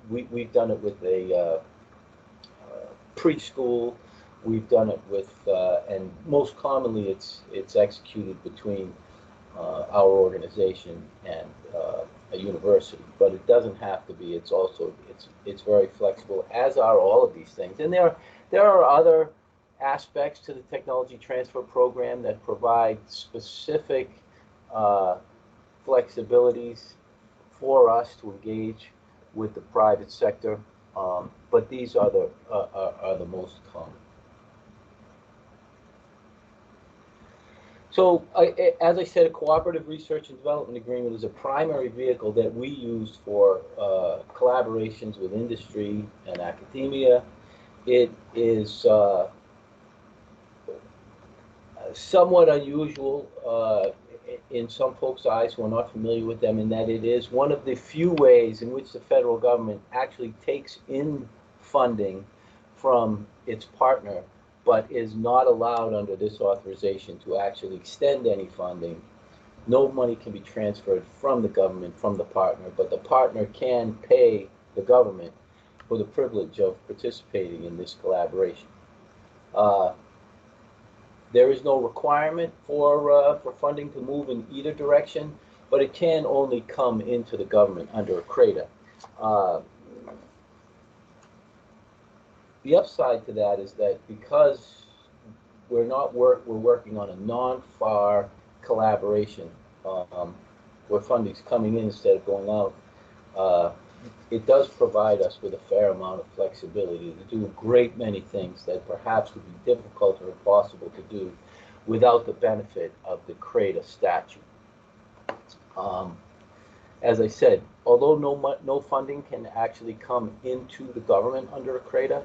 we've done it with a preschool. We've done it with, and most commonly it's executed between our organization and a university, but it doesn't have to be. It's also it's very flexible, as are all of these things. And there are other aspects to the technology transfer program that provide specific flexibilities for us to engage with the private sector, but these are the most common. So, as I said, a cooperative research and development agreement is a primary vehicle that we use for collaborations with industry and academia. It is somewhat unusual in some folks' eyes who are not familiar with them, in that it is one of the few ways in which the federal government actually takes in funding from its partner, but is not allowed under this authorization to actually extend any funding. No money can be transferred from the government, from the partner, but the partner can pay the government for the privilege of participating in this collaboration. There is no requirement for funding to move in either direction, but it can only come into the government under a CRADA. The upside to that is that because we're working on a non-FAR collaboration where funding's coming in instead of going out, it does provide us with a fair amount of flexibility to do a great many things that perhaps would be difficult or impossible to do without the benefit of the CRADA statute. As I said, although no funding can actually come into the government under a CRADA,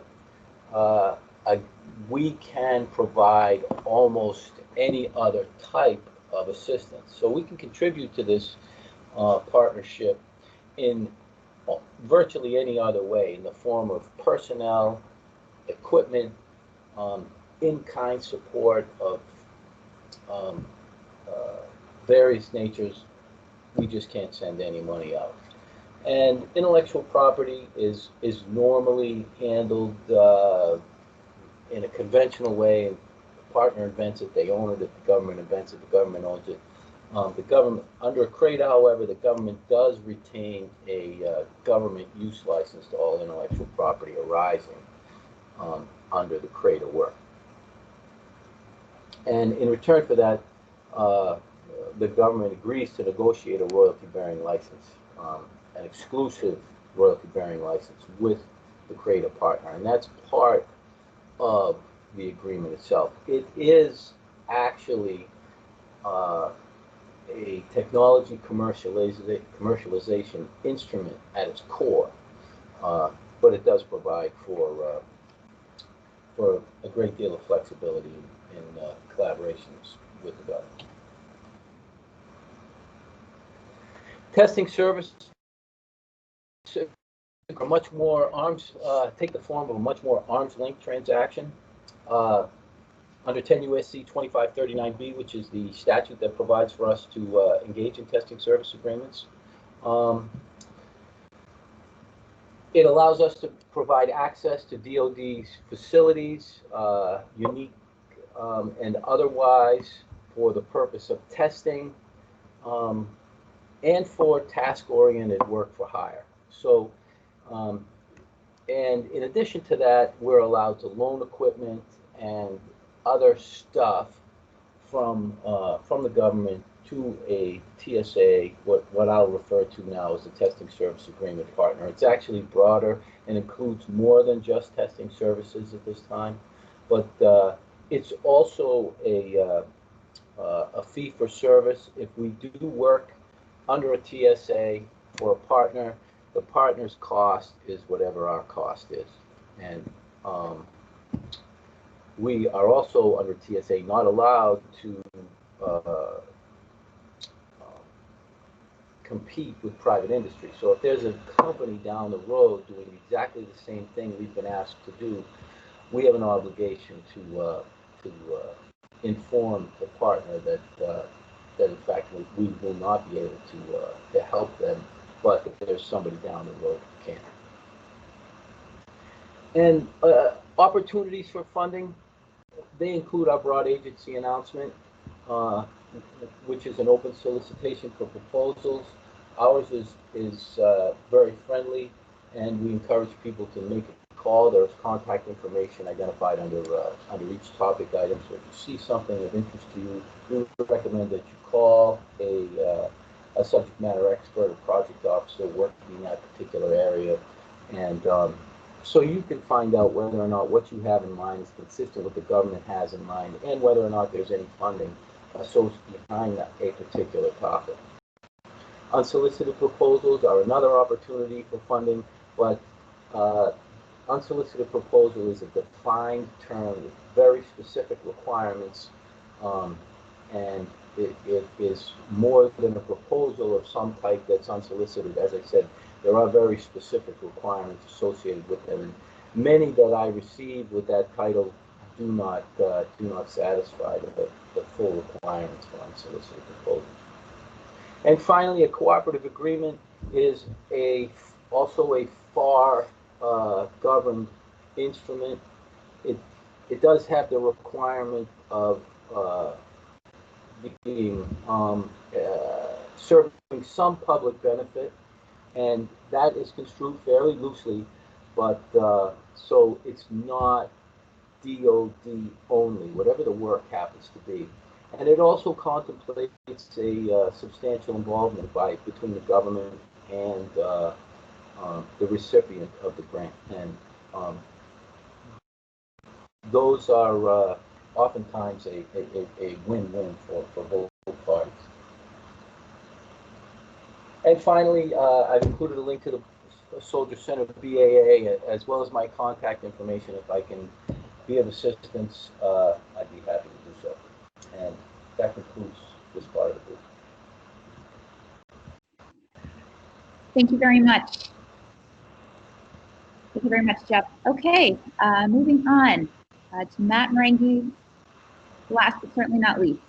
we can provide almost any other type of assistance. So we can contribute to this partnership in virtually any other way, in the form of personnel, equipment, in-kind support of various natures. We just can't send any money out. And intellectual property is normally handled in a conventional way. The partner invents it, they own it. If the government invents it, the government owns it. The government, under a CRADA, however, the government does retain a government use license to all intellectual property arising under the CRADA work. And in return for that, the government agrees to negotiate a royalty-bearing license, an exclusive royalty-bearing license with the CRADA partner, and that's part of the agreement itself. It is actually a technology commercialization instrument at its core, but it does provide for a great deal of flexibility in collaborations with the government. Testing services are much more take the form of a much more arm's length transaction. Under 10 U.S.C. 2539B, which is the statute that provides for us to engage in testing service agreements. It allows us to provide access to DoD's facilities, unique and otherwise, for the purpose of testing and for task-oriented work for hire. So, and in addition to that, we're allowed to loan equipment and other stuff from the government to a TSA, what I'll refer to now as a testing service agreement partner. It's actually broader and includes more than just testing services at this time, but it's also a fee for service. If we do work under a TSA for a partner, the partner's cost is whatever our cost is, and we are also under TSA not allowed to compete with private industry. So if there's a company down the road doing exactly the same thing we've been asked to do, we have an obligation to inform the partner that in fact we will not be able to help them, but if there's somebody down the road who can. And opportunities for funding, they include our broad agency announcement, which is an open solicitation for proposals. Ours is very friendly, and we encourage people to make a call. There's contact information identified under each topic item. So if you see something of interest to you, we would recommend that you call a subject matter expert or project officer working in that particular area, and so you can find out whether or not what you have in mind is consistent with what the government has in mind, and whether or not there's any funding associated behind a particular topic. Unsolicited proposals are another opportunity for funding, but unsolicited proposal is a defined term with very specific requirements, and it is more than a proposal of some type that's unsolicited. As I said, there are very specific requirements associated with them. And many that I received with that title do not satisfy the full requirements for unsolicited proposals. And finally, a cooperative agreement is also a FAR governed instrument. It does have the requirement of being serving some public benefit, and that is construed fairly loosely, but so it's not DOD only, whatever the work happens to be. And it also contemplates a substantial involvement between the government and the recipient of the grant, and those are oftentimes a win-win for both parties. And finally, I've included a link to the Soldier Center BAA, as well as my contact information. If I can be of assistance, I'd be happy to do so. And that concludes this part of the brief. Thank you very much. Thank you very much, Jeff. Okay, moving on to Matt Marangi, last but certainly not least.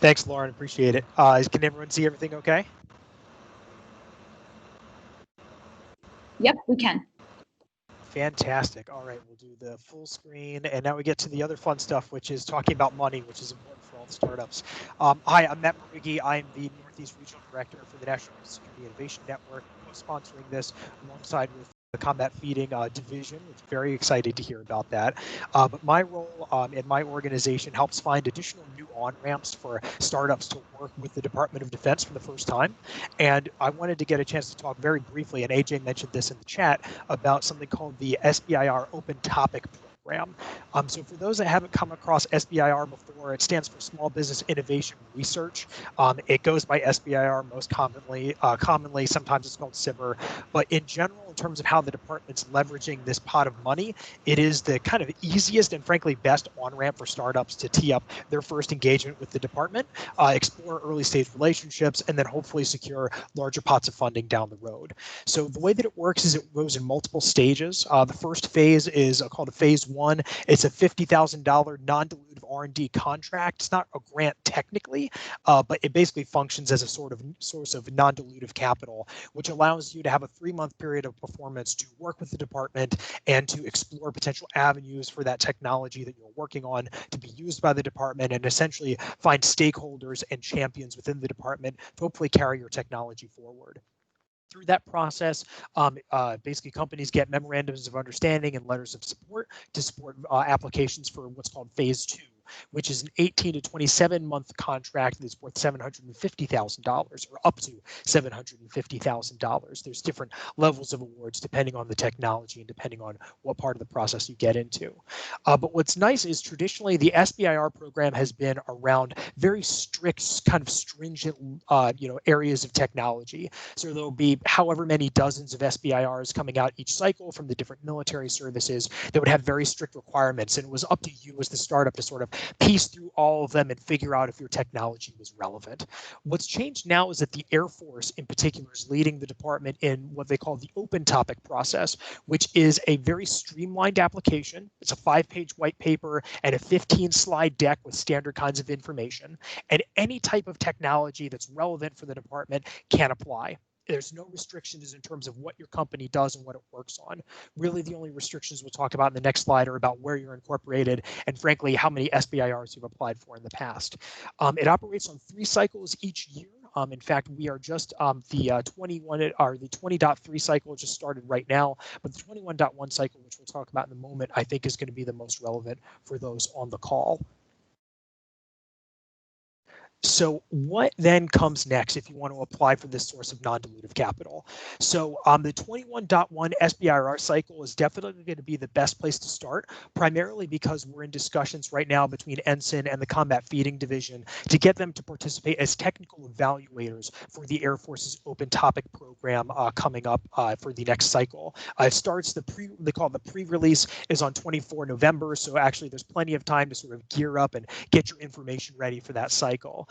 Thanks, Lauren. Appreciate it. Can everyone see everything okay? Yep, we can. Fantastic. All right, we'll do the full screen, and now we get to the other fun stuff, which is talking about money, which is important for all the startups. Hi, I'm Matt Marighi. I'm the Northeast Regional Director for the National Security Innovation Network, co-sponsoring this alongside with the Combat Feeding Division. It's very excited to hear about that. But my role in my organization helps find additional new on-ramps for startups to work with the Department of Defense for the first time. And I wanted to get a chance to talk very briefly, and AJ mentioned this in the chat, about something called the SBIR Open Topic Program. So for those that haven't come across SBIR before, it stands for Small Business Innovation Research. It goes by SBIR most commonly. Sometimes it's called SBIR. But in general, in terms of how the department's leveraging this pot of money, it is the kind of easiest and frankly best on-ramp for startups to tee up their first engagement with the department, explore early stage relationships, and then hopefully secure larger pots of funding down the road. So the way that it works is it goes in multiple stages. The first phase is called a phase 1. It's a $50,000 non-dilutive R&D contract. It's not a grant technically, but it basically functions as a sort of source of non-dilutive capital, which allows you to have a 3-month period of performance to work with the department and to explore potential avenues for that technology that you're working on to be used by the department, and essentially find stakeholders and champions within the department to hopefully carry your technology forward. Through that process, basically companies get memorandums of understanding and letters of support to support applications for what's called phase 2, which is an 18 to 27 month contract that's worth $750,000 or up to $750,000. There's different levels of awards depending on the technology and depending on what part of the process you get into. But what's nice is traditionally the SBIR program has been around very strict, kind of stringent, areas of technology. So there'll be however many dozens of SBIRs coming out each cycle from the different military services that would have very strict requirements, and it was up to you as the startup to sort of piece through all of them and figure out if your technology was relevant. What's changed now is that the Air Force in particular is leading the department in what they call the open topic process, which is a very streamlined application. It's a 5-page white paper and a 15-slide deck with standard kinds of information, and any type of technology that's relevant for the department can apply. there's no restrictions in terms of what your company does and what it works on. Really, the only restrictions we'll talk about in the next slide are about where you're incorporated and, frankly, how many SBIRs you've applied for in the past. It operates on 3 cycles each year. In fact, we are just the 20.3 cycle just started right now, but the 21.1 cycle, which we'll talk about in a moment, I think is going to be the most relevant for those on the call. So what then comes next if you want to apply for this source of non-dilutive capital? So the 21.1 SBIR cycle is definitely going to be the best place to start, primarily because we're in discussions right now between NSIN and the Combat Feeding Division to get them to participate as technical evaluators for the Air Force's Open Topic program coming up for the next cycle. It starts they call it the pre-release is on 24 November. So actually there's plenty of time to sort of gear up and get your information ready for that cycle.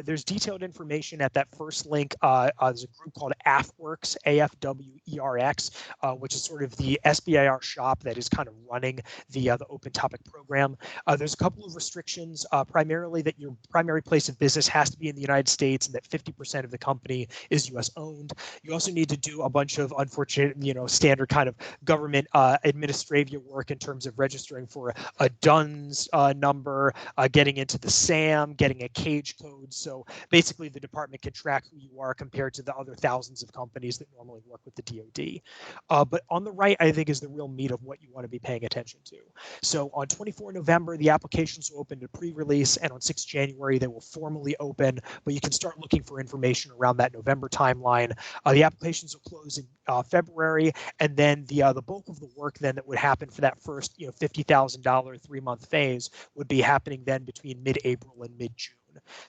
There's detailed information at that first link. There's a group called AFWERX, AFWERX, which is sort of the SBIR shop that is kind of running the Open Topic program. There's a couple of restrictions, primarily that your primary place of business has to be in the United States and that 50% of the company is U.S. owned. You also need to do a bunch of unfortunate, standard kind of government administrative work in terms of registering for a DUNS number, getting into the SAM, getting a cage code. So basically the department can track who you are compared to the other thousands of companies that normally work with the DoD. But on the right, I think, is the real meat of what you want to be paying attention to. So on 24 November, the applications will open to pre-release, and on 6 January, they will formally open, but you can start looking for information around that November timeline. The applications will close in February, and then the bulk of the work then that would happen for that first $50,000 3-month phase would be happening then between mid-April and mid-June.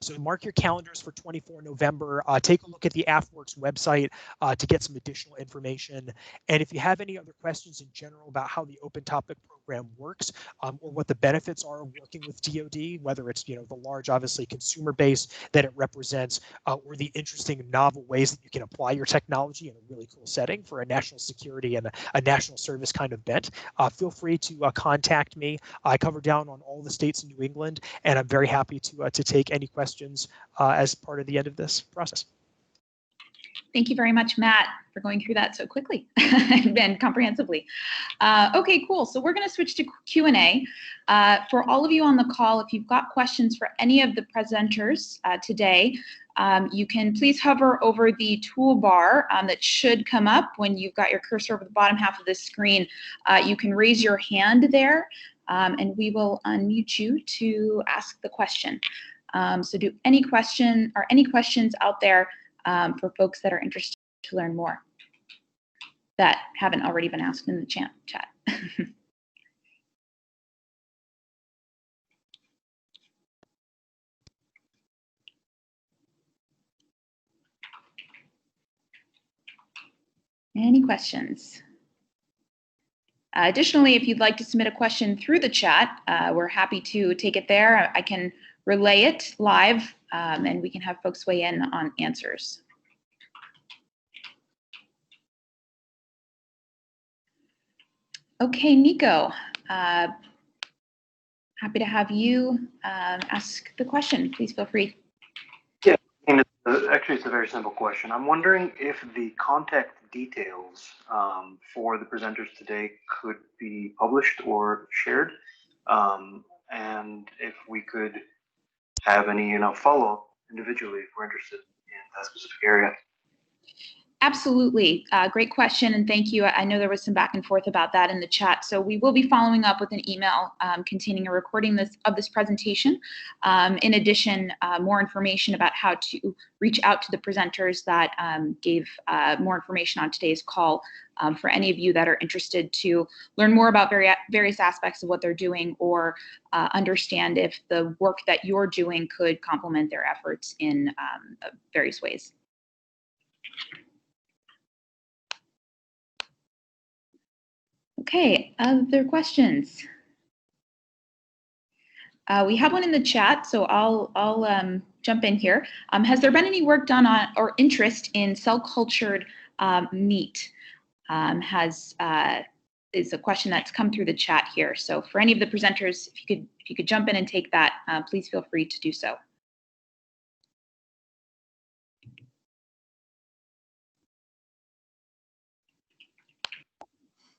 So mark your calendars for 24 November. Take a look at the AFWERX website to get some additional information. And if you have any other questions in general about how the Open Topic program works or what the benefits are of working with DoD, whether it's the large, obviously, consumer base that it represents, or the interesting novel ways that you can apply your technology in a really cool setting for a national security and a national service kind of bent, feel free to contact me. I cover down on all the states in New England, and I'm very happy to take any questions as part of the end of this process. Thank you very much, Matt, for going through that so quickly and comprehensively. Okay, cool. So we're going to switch to Q&A. For all of you on the call, if you've got questions for any of the presenters today, you can please hover over the toolbar that should come up when you've got your cursor over the bottom half of the screen. You can raise your hand there, and we will unmute you to ask the question. So do any questions out there for folks that are interested to learn more that haven't already been asked in the chat? Any questions? Additionally, if you'd like to submit a question through the chat, we're happy to take it there. I can relay it live, and we can have folks weigh in on answers. Okay, Nico, happy to have you ask the question. Please feel free. Yeah, actually, it's a very simple question. I'm wondering if the contact details for the presenters today could be published or shared, and if we could have any follow-up individually if we're interested in that specific area. Absolutely. Great question, and thank you. I know there was some back and forth about that in the chat. So we will be following up with an email containing a recording of this presentation. In addition, more information about how to reach out to the presenters that gave more information on today's call for any of you that are interested to learn more about various aspects of what they're doing or understand if the work that you're doing could complement their efforts in various ways. Okay, other questions? We have one in the chat, so I'll jump in here. Has there been any work done on or interest in cell-cultured meat? Is a question that's come through the chat here. So for any of the presenters, if you could jump in and take that, please feel free to do so.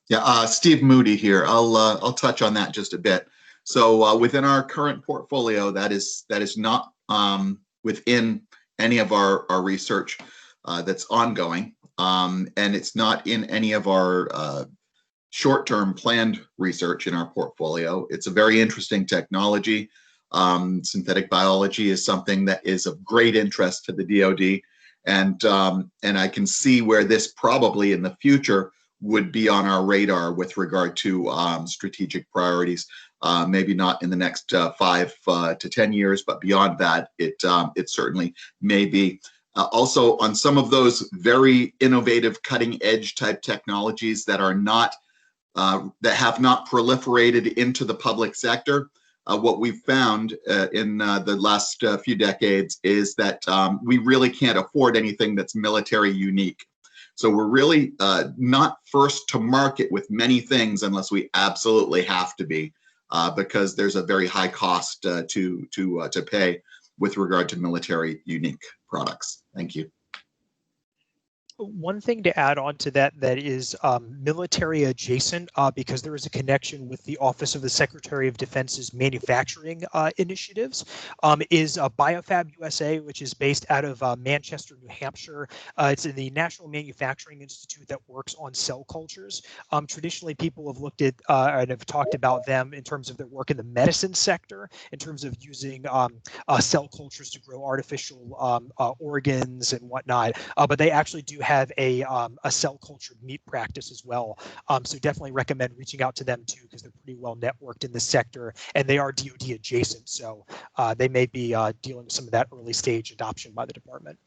Yeah, Steve Moody here. I'll touch on that just a bit. So within our current portfolio, that is not within any of our research that's ongoing, and it's not in any of our short-term planned research in our portfolio. It's a very interesting technology. Synthetic biology is something that is of great interest to the DoD, and I can see where this probably in the future would be on our radar with regard to strategic priorities. Maybe not in the next 5 to 10 years, but beyond that, it certainly may be. Also, on some of those very innovative, cutting-edge type technologies that are not that have not proliferated into the public sector, what we've found in the last few decades is that we really can't afford anything that's military unique. So we're really not first to market with many things unless we absolutely have to be, because there's a very high cost to pay with regard to military unique products. Thank you. One thing to add on to that is military adjacent, because there is a connection with the Office of the Secretary of Defense's manufacturing initiatives, is Biofab USA, which is based out of Manchester, New Hampshire. It's in the National Manufacturing Institute that works on cell cultures. Traditionally, people have looked at and have talked about them in terms of their work in the medicine sector, in terms of using cell cultures to grow artificial organs and whatnot. But they actually do have a cell cultured meat practice as well. So definitely recommend reaching out to them too, because they're pretty well networked in this sector, and they are DoD adjacent. So they may be dealing with some of that early stage adoption by the department.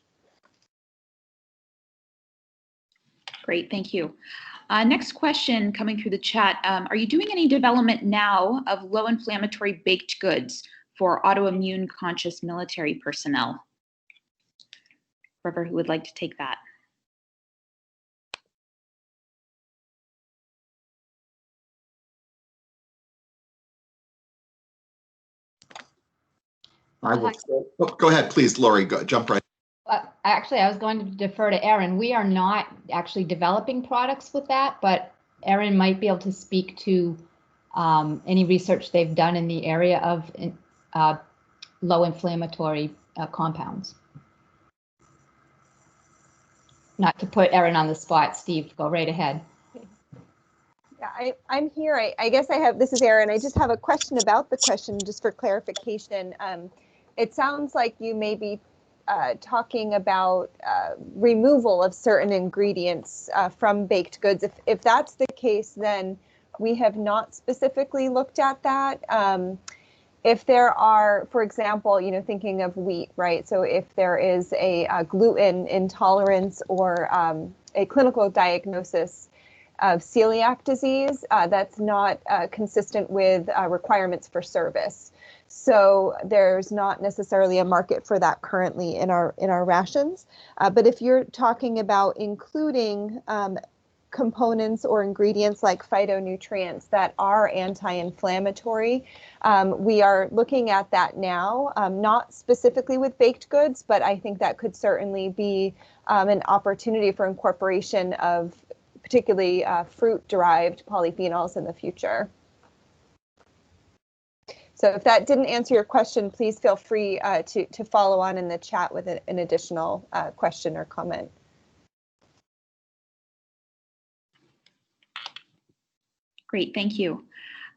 Great, thank you. Next question coming through the chat. Are you doing any development now of low inflammatory baked goods for autoimmune conscious military personnel? Whoever who would like to take that. Go ahead, please, Lori. Jump right. Actually, I was going to defer to Erin. We are not actually developing products with that, but Erin might be able to speak to any research they've done in the area of low inflammatory compounds. Not to put Erin on the spot, Steve, go right ahead. Yeah, I'm here. I guess this is Erin. I just have a question about the question, just for clarification. It sounds like you may be talking about removal of certain ingredients from baked goods. If that's the case, then we have not specifically looked at that. If there are, for example, thinking of wheat, right? So if there is a gluten intolerance or a clinical diagnosis of celiac disease, that's not consistent with requirements for service. So there's not necessarily a market for that currently in our rations. But if you're talking about including components or ingredients like phytonutrients that are anti-inflammatory, we are looking at that now, not specifically with baked goods, but I think that could certainly be an opportunity for incorporation of particularly fruit-derived polyphenols in the future. So if that didn't answer your question, please feel free to follow on in the chat with an additional question or comment. Great, thank you.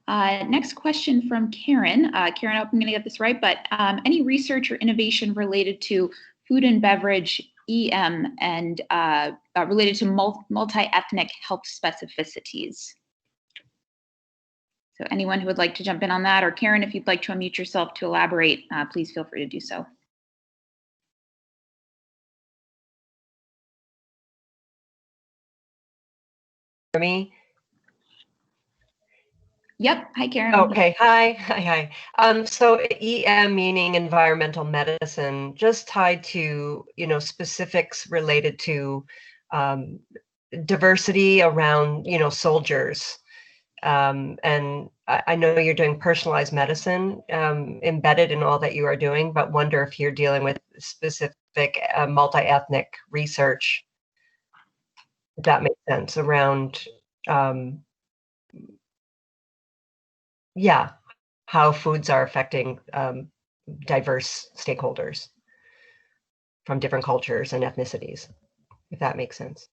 Next question from Karen. Karen, I hope I'm going to get this right, but any research or innovation related to food and beverage EM and related to multi-ethnic health specificities? So anyone who would like to jump in on that, or Karen, if you'd like to unmute yourself to elaborate, please feel free to do so. Me? Yep. Hi, Karen. Okay. Hi. So EM meaning environmental medicine, just tied to, specifics related to diversity around, soldiers. And I know you're doing personalized medicine embedded in all that you are doing, but wonder if you're dealing with specific multi-ethnic research, if that makes sense, around yeah, how foods are affecting diverse stakeholders from different cultures and ethnicities, if that makes sense.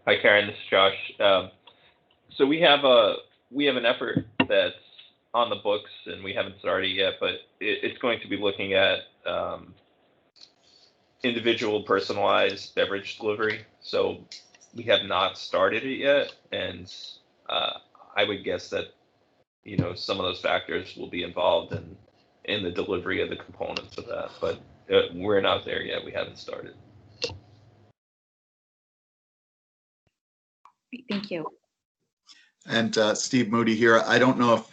Hi, Karen. This is Josh. So we have an effort that's on the books, and we haven't started yet, but it's going to be looking at individual personalized beverage delivery. So we have not started it yet, and I would guess that some of those factors will be involved in the delivery of the components of that, but we're not there yet. We haven't started. Thank you. And Steve Moody here. I don't know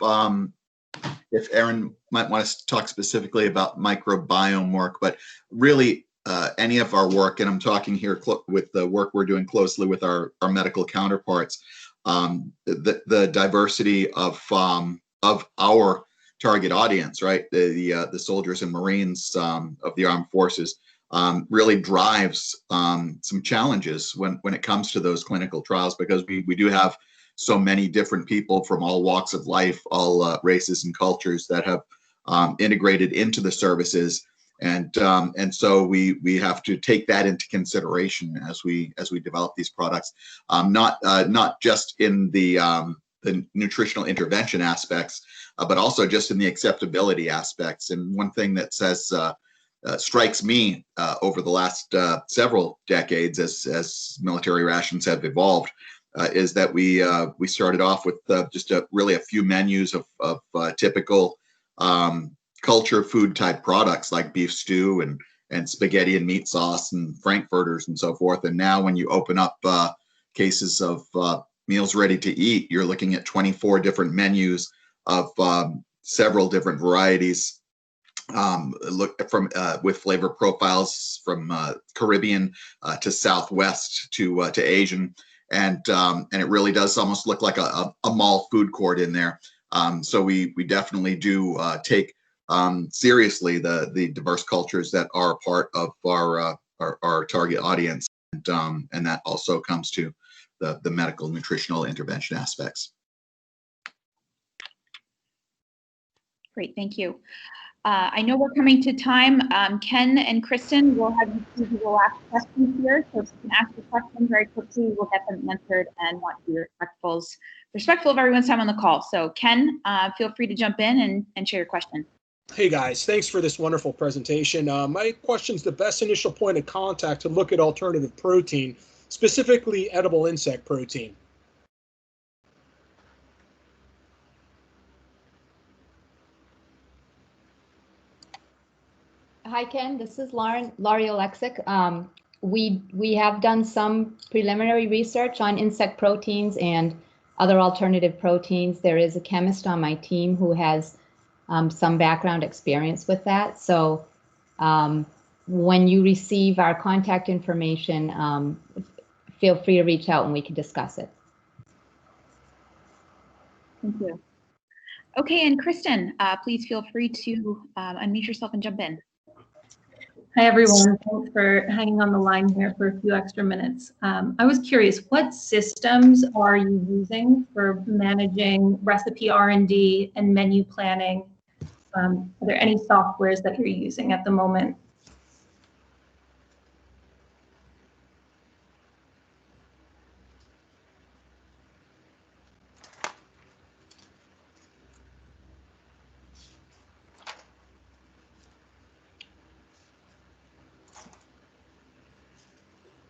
if Aaron might want to talk specifically about microbiome work, but really any of our work, and I'm talking here with the work we're doing closely with our medical counterparts, the diversity of our target audience, right? The soldiers and Marines of the armed forces really drives some challenges when it comes to those clinical trials, because we do have so many different people from all walks of life, all races and cultures that have integrated into the services, and so we have to take that into consideration as we develop these products, not just in the nutritional intervention aspects, but also just in the acceptability aspects. And one thing that strikes me over the last several decades as military rations have evolved is that we started off with just really a few menus of typical culture food type products like beef stew and spaghetti and meat sauce and frankfurters and so forth. And now when you open up cases of meals ready to eat, you're looking at 24 different menus of several different varieties. Look from with flavor profiles from Caribbean to Southwest to Asian, and it really does almost look like a mall food court in there. So we definitely do take seriously the diverse cultures that are a part of our target audience, and that also comes to the medical nutritional intervention aspects. Great, thank you. I know we're coming to time. Ken and Kristen, we'll have you choose the last questions here. So if you can ask your questions very quickly, we'll get them answered and want to be respectful of everyone's time on the call. So Ken, feel free to jump in and share your question. Hey guys, thanks for this wonderful presentation. My question is the best initial point of contact to look at alternative protein, specifically edible insect protein. Hi, Ken. This is Laurie Oleksic. We have done some preliminary research on insect proteins and other alternative proteins. There is a chemist on my team who has some background experience with that. So when you receive our contact information, feel free to reach out and we can discuss it. Thank you. Okay, and Kristen, please feel free to unmute yourself and jump in. Hi, everyone. Thanks for hanging on the line here for a few extra minutes. I was curious, what systems are you using for managing recipe R&D and menu planning? Are there any softwares that you're using at the moment?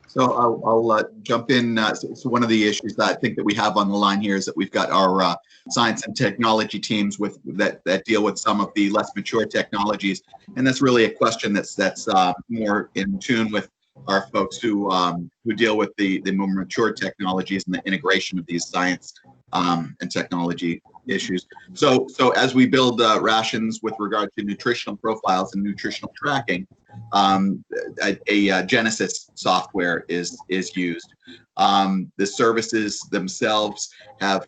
So I'll jump in. So one of the issues that I think that we have on the line here is that we've got our science and technology teams that deal with some of the less mature technologies, and that's really a question that's more in tune with our folks who deal with the more mature technologies and the integration of these science and technology issues. So as we build rations with regard to nutritional profiles and nutritional tracking, a Genesis software is used. The services themselves have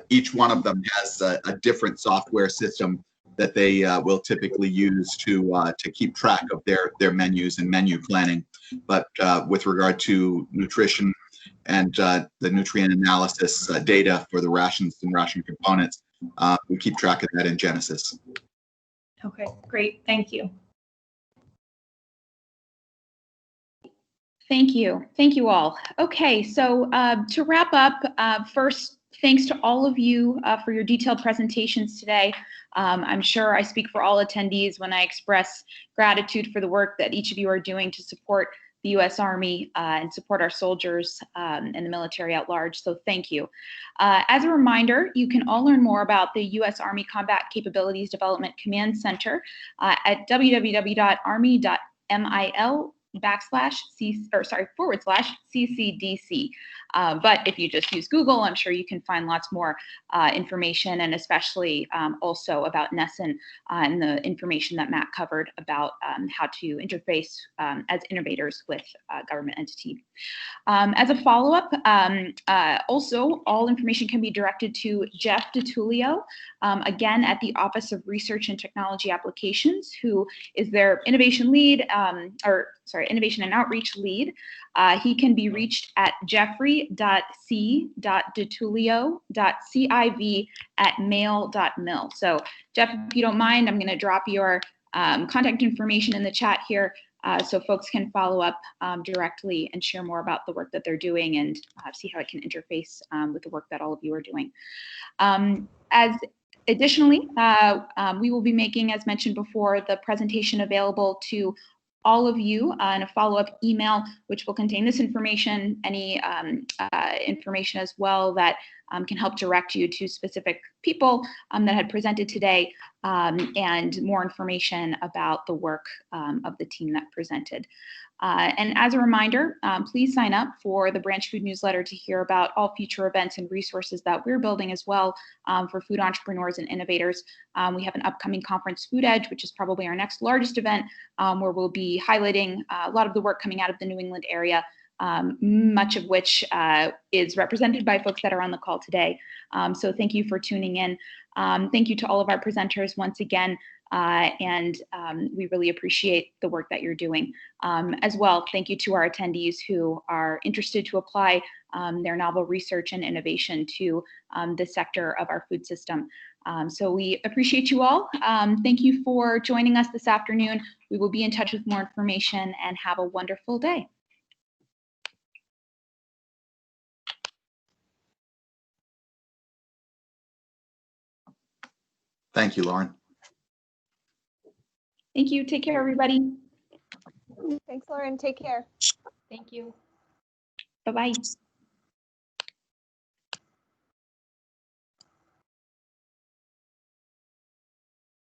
each one of them has a different software system that they will typically use to keep track of their menus and menu planning. but with regard to nutrition and the nutrient analysis data for the rations and ration components, we keep track of that in Genesis. Okay, great. Thank you. Thank you. Thank you all. Okay, so to wrap up, first, thanks to all of you for your detailed presentations today. I'm sure I speak for all attendees when I express gratitude for the work that each of you are doing to support the U.S. Army and support our soldiers and the military at large, so thank you. As a reminder, you can all learn more about the U.S. Army Combat Capabilities Development Command Center at www.army.mil/CCDC. But if you just use Google, I'm sure you can find lots more information, and especially also about NSIN and the information that Matt covered about how to interface as innovators with government entity. As a follow-up, also all information can be directed to Jeff DiTullio, again at the Office of Research and Technology Applications, who is their innovation lead, innovation and outreach lead. He can be reached at jeffrey.c.ditulio.civ@mail.mil. So Jeff, if you don't mind, I'm going to drop your contact information in the chat here so folks can follow up directly and share more about the work that they're doing and see how it can interface with the work that all of you are doing. Additionally, we will be making, as mentioned before, the presentation available to all of you in a follow-up email, which will contain this information, any information as well that can help direct you to specific people that had presented today, and more information about the work of the team that presented. And as a reminder, please sign up for the Branch Food newsletter to hear about all future events and resources that we're building as well for food entrepreneurs and innovators. We have an upcoming conference, Food Edge, which is probably our next largest event, where we'll be highlighting a lot of the work coming out of the New England area, much of which is represented by folks that are on the call today. So thank you for tuning in. Thank you to all of our presenters once again. And we really appreciate the work that you're doing. As well, thank you to our attendees who are interested to apply their novel research and innovation to the sector of our food system. So we appreciate you all. Thank you for joining us this afternoon. We will be in touch with more information, and have a wonderful day. Thank you, Lauren. Thank you. Take care, everybody. Thanks, Lauren. Take care. Thank you. Bye-bye.